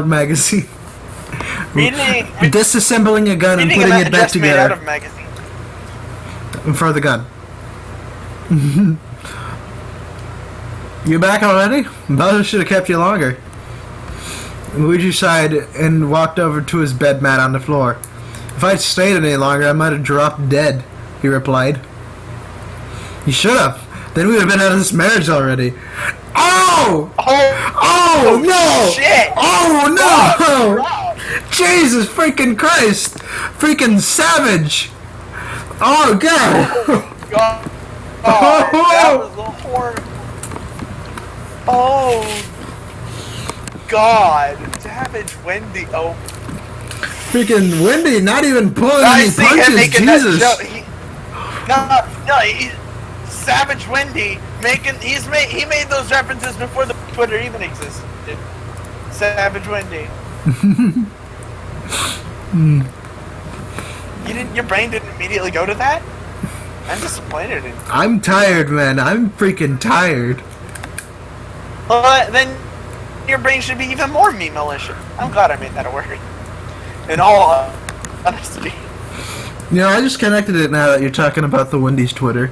[SPEAKER 1] magazine. Disassembling a gun and putting it back together.
[SPEAKER 2] Made out of magazine.
[SPEAKER 1] For the gun. You back already? Bowser should have kept you longer. Luigi sighed and walked over to his bed mat on the floor. If I'd stayed any longer, I might have dropped dead, he replied. You should have. Then we would have been out of this marriage already. Oh! Oh no!
[SPEAKER 2] Shit!
[SPEAKER 1] Oh no! Jesus freaking Christ! Freaking savage! Oh god!
[SPEAKER 2] Oh god! That was a horrible. Oh god! Savage Wendy. Oh.
[SPEAKER 1] Freaking Wendy, not even pulling any punches. Jesus.
[SPEAKER 2] Savage Wendy he made those references before the Twitter even existed. Savage Wendy. Your brain didn't immediately go to that? I'm disappointed in you.
[SPEAKER 1] I'm tired, man. I'm freaking tired.
[SPEAKER 2] Well, then your brain should be even more malicious. I'm glad I made that a word. In all honesty.
[SPEAKER 1] I just connected it now that you're talking about the Wendy's Twitter.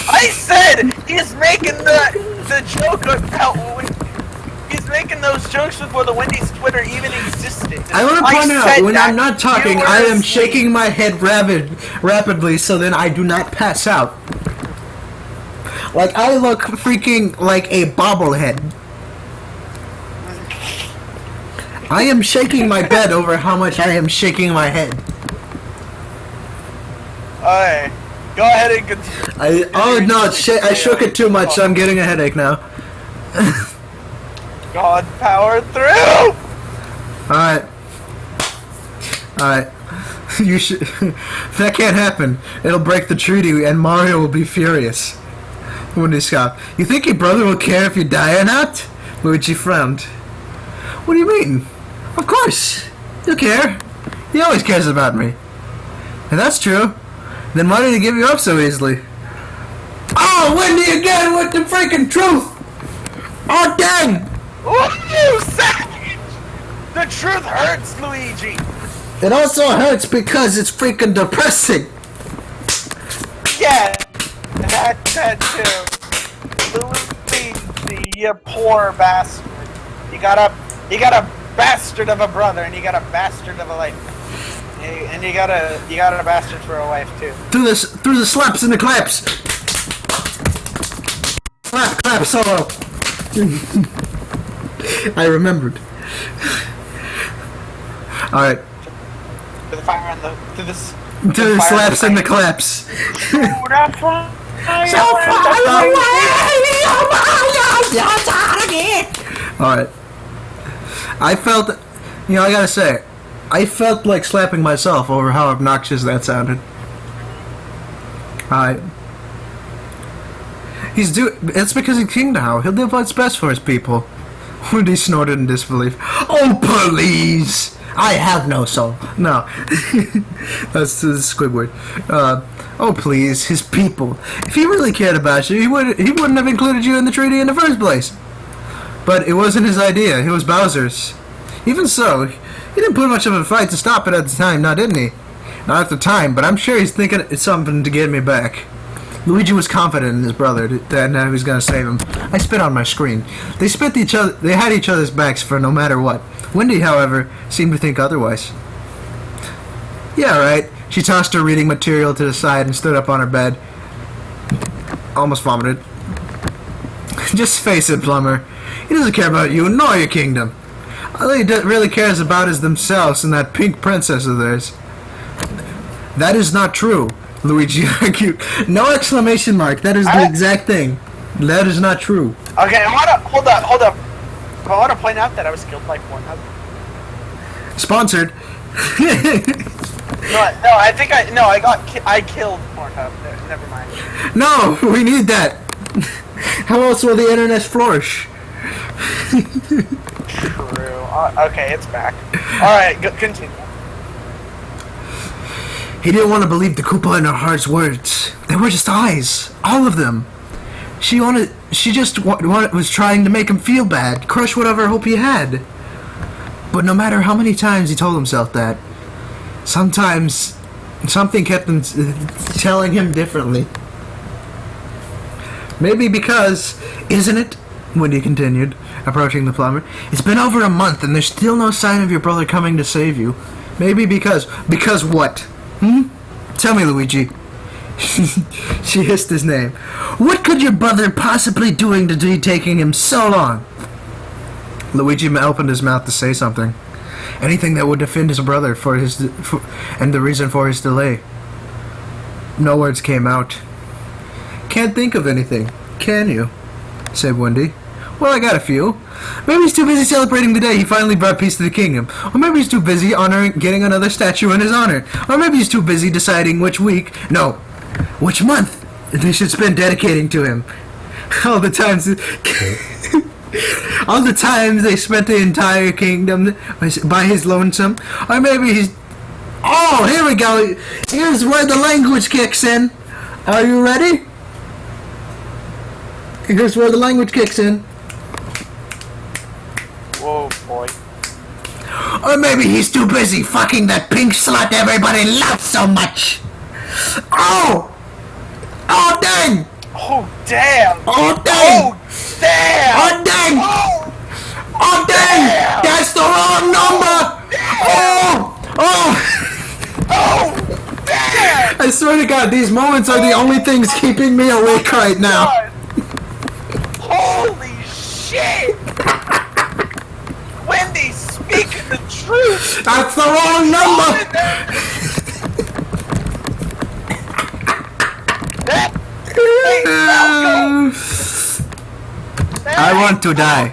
[SPEAKER 2] I said he's making the joke about he's making those jokes before the Wendy's Twitter even existed.
[SPEAKER 1] I want to point out, when I'm not talking, I am shaking my head rapidly so then I do not pass out. Like, I look freaking like a bobblehead. I am shaking my bed over how much I am shaking my head.
[SPEAKER 2] Alright. Go ahead and continue.
[SPEAKER 1] Oh no, I shook it too much, so I'm getting a headache now.
[SPEAKER 2] God power through!
[SPEAKER 1] Alright. Alright. You should. That can't happen. It'll break the treaty and Mario will be furious. Wendy scoffed. You think your brother will care if you die or not? Luigi frowned. What do you mean? Of course. He'll care. He always cares about me. If that's true, then why did he give you up so easily? Oh, Wendy again with the freaking truth! Oh, dang!
[SPEAKER 2] You savage! The truth hurts, Luigi!
[SPEAKER 1] It also hurts because it's freaking depressing.
[SPEAKER 2] Yeah, that too. Luigi, you poor bastard. You got a bastard of a brother, and you got a bastard of a life. And you got a bastard for a wife too.
[SPEAKER 1] Through the slaps and the claps. Clap, solo. I remembered. Alright.
[SPEAKER 2] To the fire and to
[SPEAKER 1] the slaps and the claps. Alright. I felt, I gotta say, I felt like slapping myself over how obnoxious that sounded. Alright. It's because he's king now. He'll do what's best for his people. Wendy snorted in disbelief. Oh, please! I have no soul. No. That's the Squidward. Oh, please, his people. If he really cared about you, he wouldn't have included you in the treaty in the first place. But it wasn't his idea. It was Bowser's. Even so, he didn't put much of a fight to stop it at the time, now didn't he? Not at the time, but I'm sure he's thinking it's something to get me back. Luigi was confident in his brother that he was going to save him. I spit on my screen. They had each other's backs for no matter what. Wendy, however, seemed to think otherwise. Yeah, right. She tossed her reading material to the side and stood up on her bed. Almost vomited. Just face it, Plumber. He doesn't care about you nor your kingdom. All he really cares about is themselves and that pink princess of theirs. That is not true, Luigi argued. No exclamation mark. That is the exact thing. That is not true.
[SPEAKER 2] Okay, hold up. I want to point out that I was killed by Pornhub.
[SPEAKER 1] Sponsored.
[SPEAKER 2] I killed Pornhub. Never mind.
[SPEAKER 1] No, we need that. How else will the internet flourish?
[SPEAKER 2] True. Okay, it's back. Alright, continue.
[SPEAKER 1] He didn't want to believe the Koopa in her heart's words. They were just eyes. All of them. She just was trying to make him feel bad, crush whatever hope he had. But no matter how many times he told himself that, sometimes something kept him telling him differently. Maybe because, isn't it? Wendy continued, approaching the plumber. It's been over a month and there's still no sign of your brother coming to save you. Maybe because what? Tell me, Luigi. She hissed his name. What could your brother possibly doing to be taking him so long? Luigi opened his mouth to say something. Anything that would defend his brother and the reason for his delay. No words came out. Can't think of anything, can you? Said Wendy. Well, I got a few. Maybe he's too busy celebrating the day he finally brought peace to the kingdom. Or maybe he's too busy getting another statue in his honor. Or maybe he's too busy deciding which month they should spend dedicating to him. All the times they spent the entire kingdom by his lonesome. Or maybe he's... Oh, here we go. Here's where the language kicks in. Are you ready? Here's where the language kicks in.
[SPEAKER 2] Whoa, boy.
[SPEAKER 1] Or maybe he's too busy fucking that pink slut everybody loves so much. Oh! Oh, dang!
[SPEAKER 2] Oh, damn!
[SPEAKER 1] Oh, dang!
[SPEAKER 2] Oh, damn!
[SPEAKER 1] Oh, dang! Oh, dang!
[SPEAKER 2] Damn!
[SPEAKER 1] That's the wrong number! Oh! Oh!
[SPEAKER 2] Oh, damn!
[SPEAKER 1] I swear to God, these moments are the only things keeping me awake right now.
[SPEAKER 2] God. Holy shit! Wendy, speak the truth!
[SPEAKER 1] That's the wrong number! I want to die.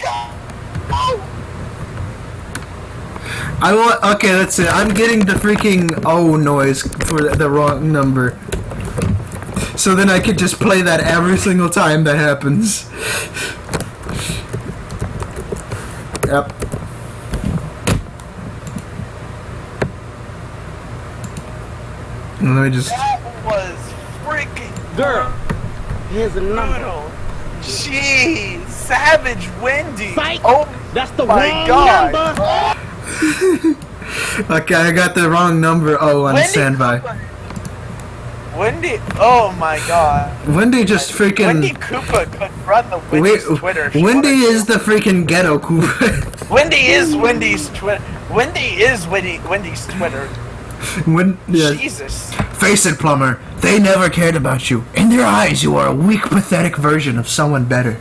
[SPEAKER 1] I want. Okay, that's it. I'm getting the freaking O noise for the wrong number. So then I could just play that every single time that happens. Yep. Let me just.
[SPEAKER 2] That was freaking
[SPEAKER 3] Girl, here's a number.
[SPEAKER 2] brutal. Jeez, Savage Wendy.
[SPEAKER 3] Psych.
[SPEAKER 2] Oh
[SPEAKER 3] That's the
[SPEAKER 2] my
[SPEAKER 3] wrong
[SPEAKER 2] God.
[SPEAKER 3] number.
[SPEAKER 1] Okay, I got the wrong number O on
[SPEAKER 2] Wendy
[SPEAKER 1] standby.
[SPEAKER 2] Cooper. Wendy, oh my God.
[SPEAKER 1] Wendy just freaking.
[SPEAKER 2] Wendy Koopa could run the Wendy's Twitter. She
[SPEAKER 1] Wendy
[SPEAKER 2] wanted
[SPEAKER 1] is the freaking ghetto Cooper.
[SPEAKER 2] Wendy is Wendy's Twitter. Wendy is Wendy's Twitter.
[SPEAKER 1] Yeah.
[SPEAKER 2] Jesus.
[SPEAKER 1] Face it, Plumber. They never cared about you. In their eyes, you are a weak, pathetic version of someone better.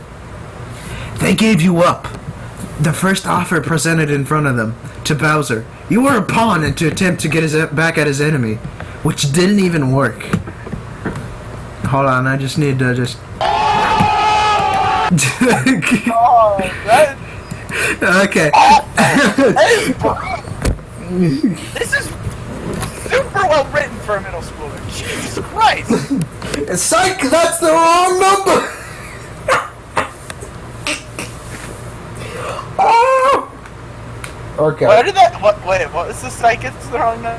[SPEAKER 1] They gave you up. The first offer presented in front of them, to Bowser. You were a pawn in to attempt to get back at his enemy, which didn't even work. Hold on, I just need to just...
[SPEAKER 2] Oh, that,
[SPEAKER 1] Okay.
[SPEAKER 2] this is super well written for a middle schooler. Jesus Christ.
[SPEAKER 1] Psych, that's the wrong number! Oh! Okay.
[SPEAKER 2] What did that? Wait, what was the psych? It's the wrong number.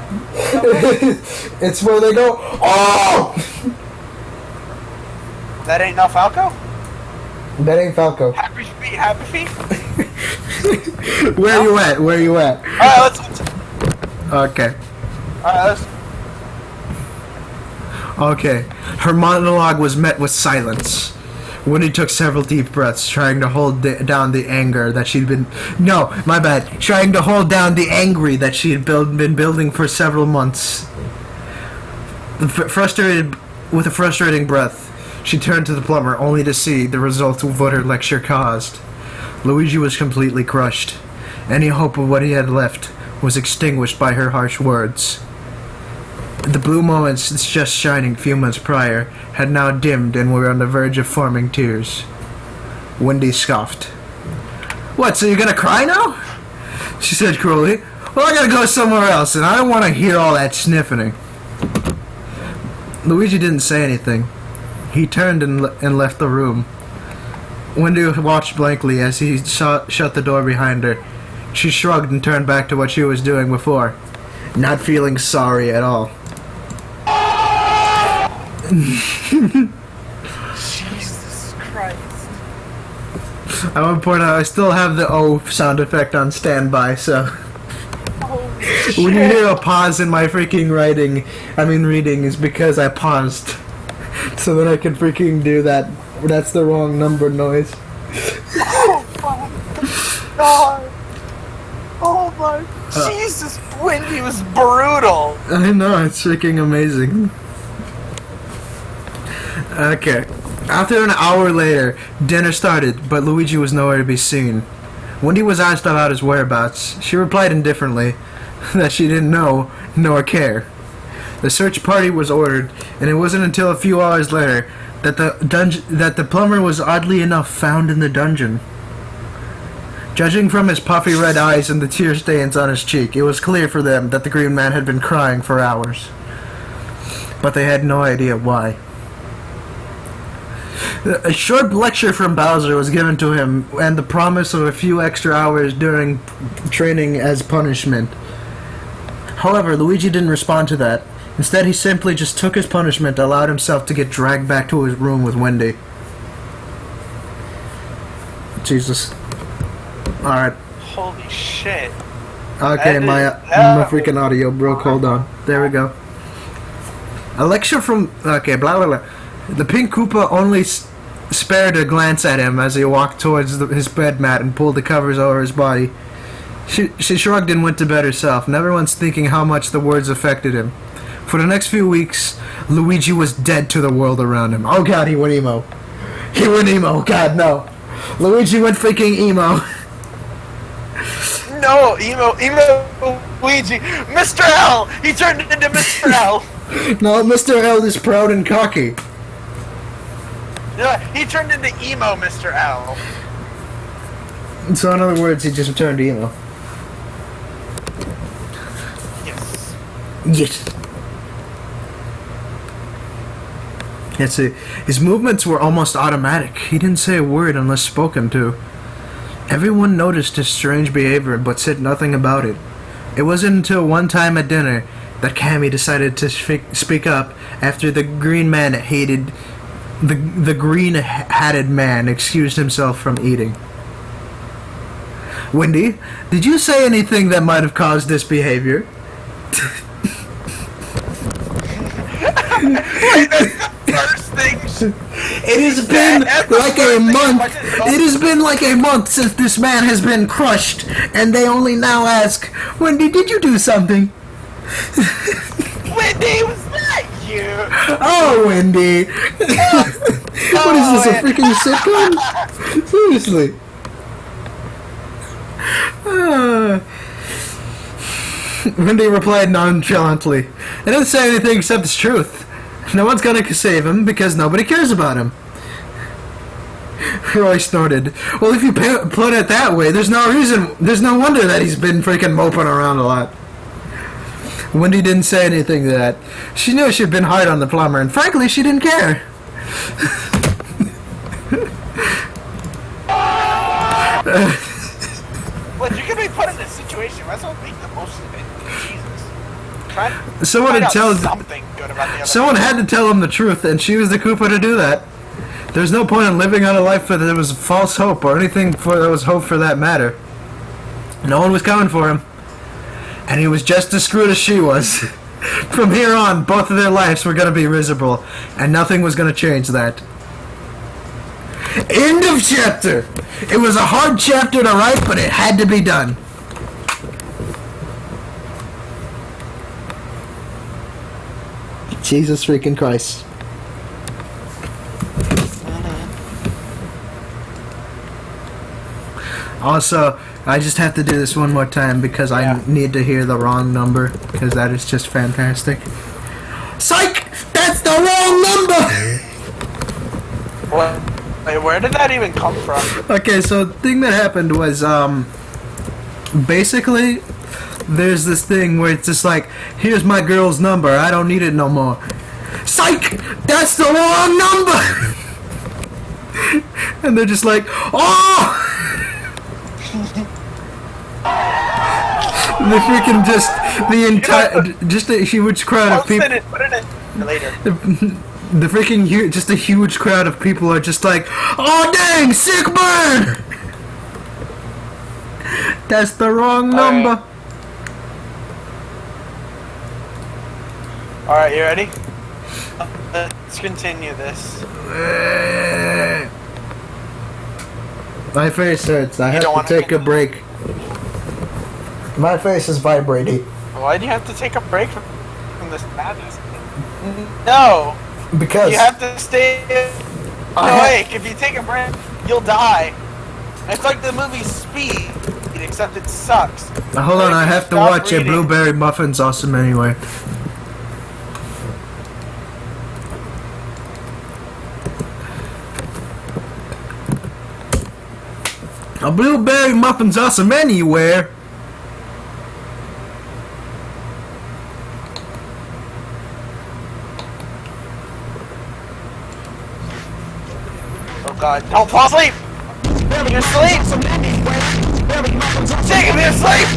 [SPEAKER 1] It's where they go, oh!
[SPEAKER 2] That ain't no Falco.
[SPEAKER 1] That ain't Falco.
[SPEAKER 2] Happy feet, happy feet.
[SPEAKER 1] Where you at? Where you at?
[SPEAKER 2] All right, let's.
[SPEAKER 1] Okay.
[SPEAKER 2] All right, let's.
[SPEAKER 1] Okay. Her monologue was met with silence. Wendy took several deep breaths, trying to hold down the anger that she'd been... No, my bad. Trying to hold down the angry that she had been building for several months. With a frustrating breath, she turned to the plumber, only to see the result of what her lecture caused. Luigi was completely crushed. Any hope of what he had left was extinguished by her harsh words. The blue moments just shining few months prior had now dimmed and were on the verge of forming tears. Wendy scoffed. What, so you're gonna cry now? She said cruelly. Well, I gotta go somewhere else, and I don't want to hear all that sniffing. Luigi didn't say anything. He turned and left the room. Wendy watched blankly as he shut the door behind her. She shrugged and turned back to what she was doing before, not feeling sorry at all.
[SPEAKER 2] Jesus Christ.
[SPEAKER 1] I want to point out I still have the O sound effect on standby, so
[SPEAKER 2] Holy
[SPEAKER 1] when you
[SPEAKER 2] shit.
[SPEAKER 1] hear a pause in my freaking reading is because I paused. So that I can freaking do that. That's the wrong number noise.
[SPEAKER 2] Oh my God. Oh my Jesus, Wendy was brutal.
[SPEAKER 1] I know, it's freaking amazing. Okay. After an hour later, dinner started, but Luigi was nowhere to be seen. Wendy was asked about his whereabouts. She replied indifferently that she didn't know nor care. The search party was ordered, and it wasn't until a few hours later that the plumber was oddly enough found in the dungeon. Judging from his puffy red eyes and the tear stains on his cheek, it was clear for them that the Green Man had been crying for hours. But they had no idea why. A short lecture from Bowser was given to him, and the promise of a few extra hours during training as punishment. However, Luigi didn't respond to that. Instead, he simply just took his punishment and allowed himself to get dragged back to his room with Wendy. Jesus. Alright.
[SPEAKER 2] Holy shit.
[SPEAKER 1] Okay, my freaking audio broke. Hold on. There we go. A lecture from... Okay, blah blah blah. The Pink Koopa only spared a glance at him as he walked towards his bed mat and pulled the covers over his body. She shrugged and went to bed herself, never once thinking how much the words affected him. For the next few weeks, Luigi was dead to the world around him. Oh god, he went emo. He went emo. God, no. Luigi went freaking emo.
[SPEAKER 2] No, emo Luigi. Mr. L! He turned into Mr. L!
[SPEAKER 1] No, Mr. L is proud and cocky.
[SPEAKER 2] You know what? He turned into emo, Mr. L.
[SPEAKER 1] So in other words, he just turned emo.
[SPEAKER 2] Yes.
[SPEAKER 1] Yes. Let's see. His movements were almost automatic. He didn't say a word unless spoken to. Everyone noticed his strange behavior, but said nothing about it. It wasn't until one time at dinner that Cammy decided to speak up after the green man hated... The green-hatted man excused himself from eating. Wendy, did you say anything that might have caused this behavior?
[SPEAKER 2] First thing.
[SPEAKER 1] It has been like a month. It has been like a month since this man has been crushed, and they only now ask, Wendy, did you do something?
[SPEAKER 2] Wendy, was that you?
[SPEAKER 1] Oh, Wendy. What is this, a freaking sitcom? Seriously. Wendy replied nonchalantly. I didn't say anything except the truth. No one's gonna save him because nobody cares about him. Roy snorted. Well, if you put it that way, there's no wonder that he's been freaking moping around a lot. Wendy didn't say anything to that. She knew she'd been hard on the plumber, and frankly, she didn't care.
[SPEAKER 2] Well, you can be put in this situation. Might as well make the most of it. Jesus.
[SPEAKER 1] Someone had to tell him the truth, and she was the Koopa to do that. There's no point in living out a life where there was false hope or anything there was hope for that matter. No one was coming for him, and he was just as screwed as she was. From here on, both of their lives were going to be miserable, and nothing was going to change that. End of chapter. It was a hard chapter to write, but it had to be done. Jesus freaking Christ. Also, I just have to do this one more time because I need to hear the wrong number, because that is just fantastic. Psych! That's the wrong number!
[SPEAKER 2] What? Wait, where did that even come from?
[SPEAKER 1] Okay, so the thing that happened was, basically, there's this thing where it's just like, here's my girl's number, I don't need it no more. Psych! That's the wrong number! And they're just like, oh! The freaking just a huge crowd of people.
[SPEAKER 2] Put it in later.
[SPEAKER 1] The freaking just a huge crowd of people are just like, oh dang, sick bird! That's the wrong number.
[SPEAKER 2] Alright, you ready? Let's continue this.
[SPEAKER 1] My face hurts. I have to take a break. My face is vibrating.
[SPEAKER 2] Why do you have to take a break from this madness? No!
[SPEAKER 1] Because
[SPEAKER 2] you have to stay awake. If you take a break, you'll die. It's like the movie Speed, except it sucks.
[SPEAKER 1] Hold on, I have to watch a blueberry muffin's awesome anyway. A blueberry muffin's awesome anywhere.
[SPEAKER 2] Oh god, don't fall asleep! You're asleep! Jacob, you're asleep!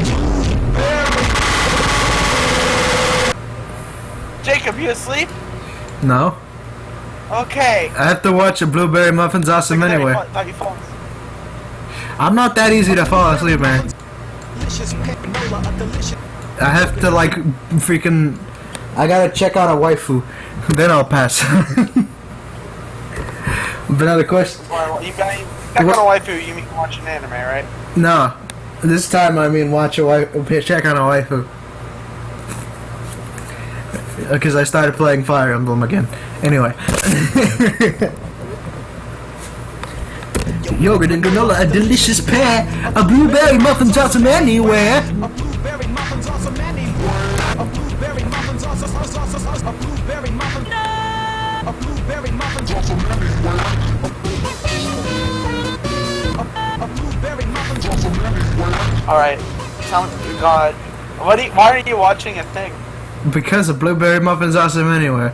[SPEAKER 2] Jacob, you asleep?
[SPEAKER 1] No.
[SPEAKER 2] Okay.
[SPEAKER 1] I have to watch a blueberry muffin's awesome anyway.
[SPEAKER 2] Thought you fall asleep.
[SPEAKER 1] I'm not that easy to fall asleep, man. I have to like freaking. I gotta check out a waifu, then I'll pass. But now the question.
[SPEAKER 2] You got on a waifu, you mean watch an anime, right?
[SPEAKER 1] No, this time I mean watch a waifu, check on a waifu. Because I started playing Fire Emblem again. Anyway. Yogurt and granola, a delicious pair. A blueberry muffin's awesome anywhere. A blueberry muffin's awesome anywhere. A blueberry muffin's awesome. A blueberry muffin.
[SPEAKER 2] Alright. God. Why are you watching a thing?
[SPEAKER 1] Because a blueberry muffin's awesome anyway.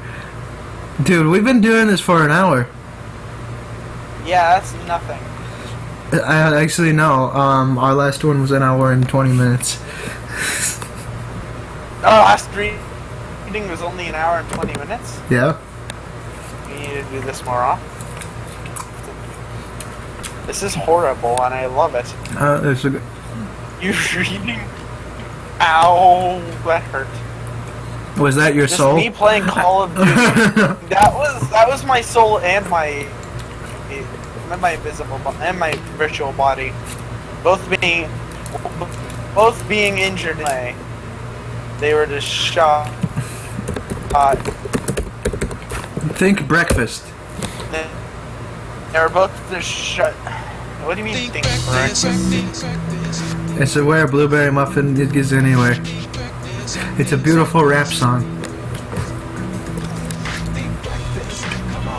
[SPEAKER 1] Dude, we've been doing this for an hour.
[SPEAKER 2] Yeah, that's nothing.
[SPEAKER 1] Actually, no. Our last one was an hour and 20 minutes.
[SPEAKER 2] Last reading was only an hour and 20 minutes?
[SPEAKER 1] Yeah.
[SPEAKER 2] We need to do this more often. This is horrible, and I love it.
[SPEAKER 1] It's a good...
[SPEAKER 2] You reading? Ow, that hurt.
[SPEAKER 1] Was that your
[SPEAKER 2] Just
[SPEAKER 1] soul?
[SPEAKER 2] me playing Call of Duty. that was my soul and my visible and my virtual body, both being injured. They were just shot.
[SPEAKER 1] Think breakfast.
[SPEAKER 2] They were both just shot. What do you mean think breakfast?
[SPEAKER 1] It's a where blueberry muffin it gets anywhere. It's a beautiful rap song.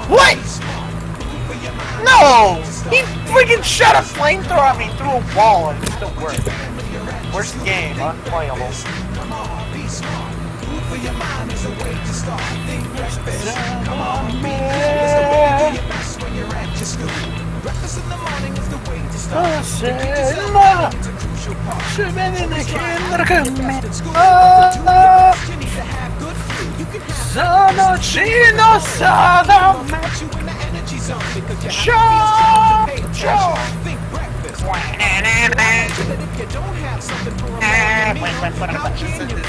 [SPEAKER 2] What? No! He freaking shot a flamethrower at me through a wall and it still worked. Worst game, unplayable. Sono chino sada Is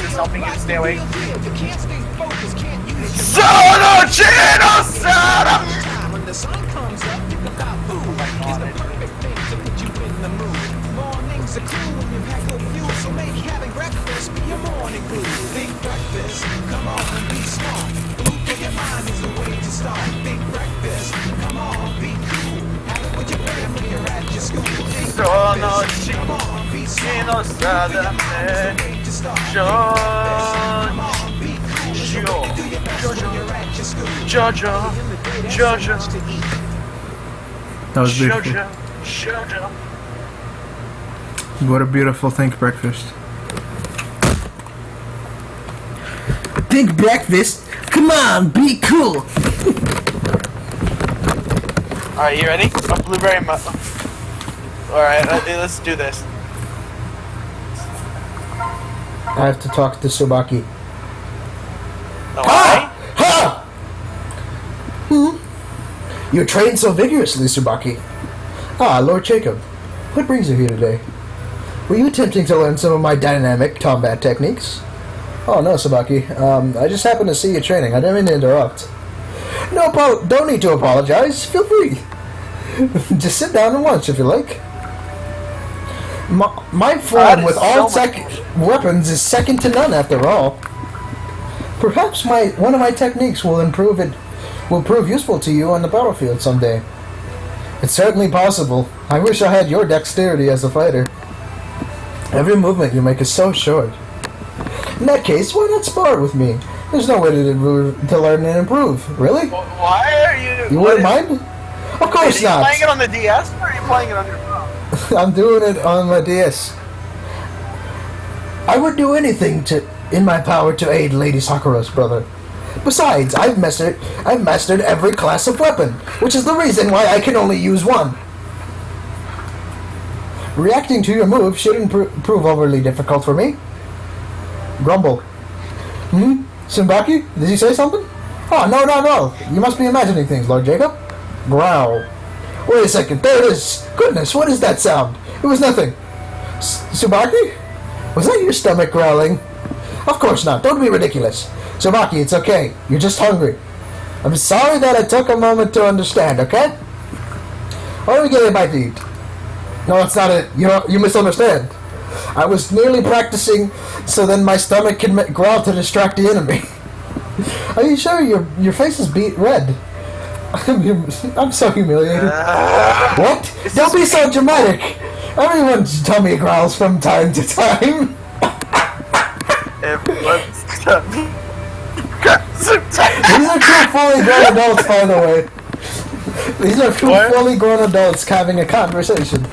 [SPEAKER 2] this helping you stay awake? Sono chino sada. When the sun comes up, you can pop food. It's the perfect thing to put you in the mood. Mornings are cool when you've had good fuel, so make having breakfast be your morning glue. Think breakfast, come on and be smart. Food for your mind is the way to start. Think breakfast, come on, be cool. Have it with your family or at your school. Think breakfast, come on, be smart. Food for your mind is the way to start. Think breakfast, come on, be cool. Do your best when you're at your school. Jojo.
[SPEAKER 1] That was beautiful. What a beautiful think breakfast. Think breakfast? Come on, be cool!
[SPEAKER 2] Alright, you ready? A blueberry muffin. Alright, let's do this.
[SPEAKER 1] I have to talk to Subaki.
[SPEAKER 2] Why?
[SPEAKER 1] Ha! You trained so vigorously, Subaki. Ah, Lord Jacob. What brings you here today? Were you attempting to learn some of my dynamic combat techniques? Oh, no, Subaki. I just happened to see you training. I didn't mean to interrupt. No, don't need to apologize. Feel free. Just sit down and watch if you like. My form with all weapons is second to none after all. Perhaps one of my techniques will prove useful to you on the battlefield someday. It's certainly possible. I wish I had your dexterity as a fighter. Every movement you make is so short. In that case, why not spar with me? There's no way to learn and improve. Really?
[SPEAKER 2] Why are you...
[SPEAKER 1] You wouldn't mind? Of course not.
[SPEAKER 2] Are you playing it on the DS or are you playing it on your phone?
[SPEAKER 1] I'm doing it on my DS. I would do anything in my power to aid Lady Sakura's brother. Besides, I've mastered every class of weapon, which is the reason why I can only use one. Reacting to your move shouldn't prove overly difficult for me. Grumble. Simbaki? Did he say something? Oh, no. You must be imagining things, Lord Jacob. Growl. Wait a second, there it is. Goodness, what is that sound? It was nothing. Subaki? Was that your stomach growling? Of course not, don't be ridiculous. Subaki, it's okay. You're just hungry. I'm sorry that I took a moment to understand, okay? Why don't we get a bite to eat? No, that's not it. You misunderstand. I was merely practicing so then my stomach can growl to distract the enemy. Are you sure your face is beet red? I'm so humiliated. What? Don't be so dramatic. Everyone's tummy growls from time to time.
[SPEAKER 2] Everyone's tummy growls.
[SPEAKER 1] These are two fully grown adults, by the way. These are two
[SPEAKER 2] What?
[SPEAKER 1] fully grown adults having a conversation.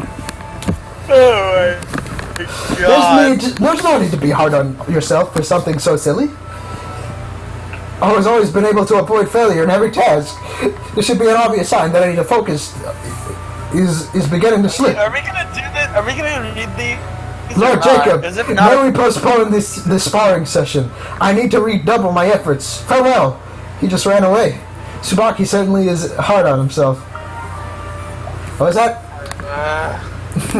[SPEAKER 2] Oh my god.
[SPEAKER 1] There's no need to be hard on yourself for something so silly. I was always been able to avoid failure in every task. This should be an obvious sign that I need to focus is beginning to slip.
[SPEAKER 2] Are we gonna do this? Are we gonna read these?
[SPEAKER 1] Lord
[SPEAKER 2] or not?
[SPEAKER 1] Jacob,
[SPEAKER 2] Is it
[SPEAKER 1] may
[SPEAKER 2] not?
[SPEAKER 1] we postpone this sparring session? I need to redouble my efforts. Farewell. He just ran away. Tsubaki certainly is hard on himself. What was that?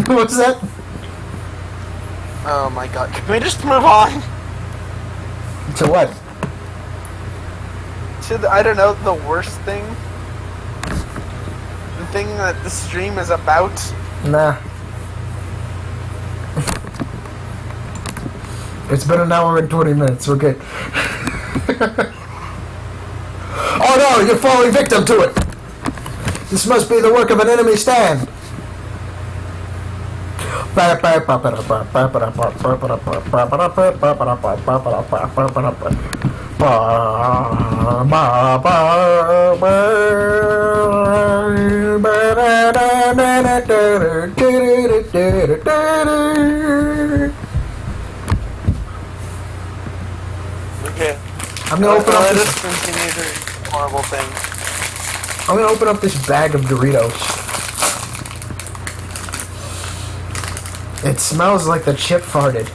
[SPEAKER 1] What was that?
[SPEAKER 2] Oh my god. Can we just move on
[SPEAKER 1] To what?
[SPEAKER 2] to the, I don't know, the worst thing? The thing that the stream is about?
[SPEAKER 1] Nah. It's been an hour and 20 minutes. We're good. Oh no, you're falling victim to it. This must be the work of an enemy stand.
[SPEAKER 2] Okay.
[SPEAKER 1] I'm gonna open up
[SPEAKER 2] Let
[SPEAKER 1] this.
[SPEAKER 2] us continue the horrible thing.
[SPEAKER 1] I'm gonna open up this bag of Doritos. It smells like the chip farted.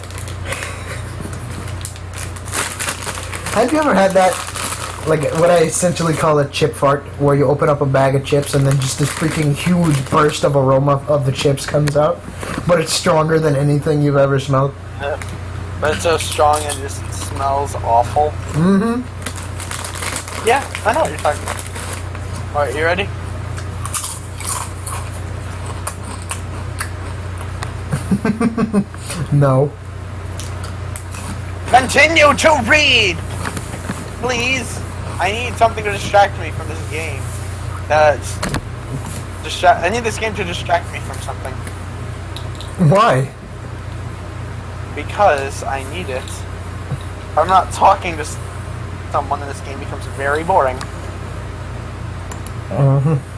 [SPEAKER 1] Have you ever had that? Like what I essentially call a chip fart, where you open up a bag of chips and then just this freaking huge burst of aroma of the chips comes out, but it's stronger than anything you've ever smelled.
[SPEAKER 2] But it's so strong and just smells awful.
[SPEAKER 1] Mm-hmm.
[SPEAKER 2] Yeah, I know what you're talking about. Alright, you ready?
[SPEAKER 1] No.
[SPEAKER 2] Continue to read! Please! I need something to distract me from this game. I need this game to distract me from something.
[SPEAKER 1] Why?
[SPEAKER 2] Because I need it. If I'm not talking to someone in this game, becomes very boring.
[SPEAKER 1] Mm-hmm.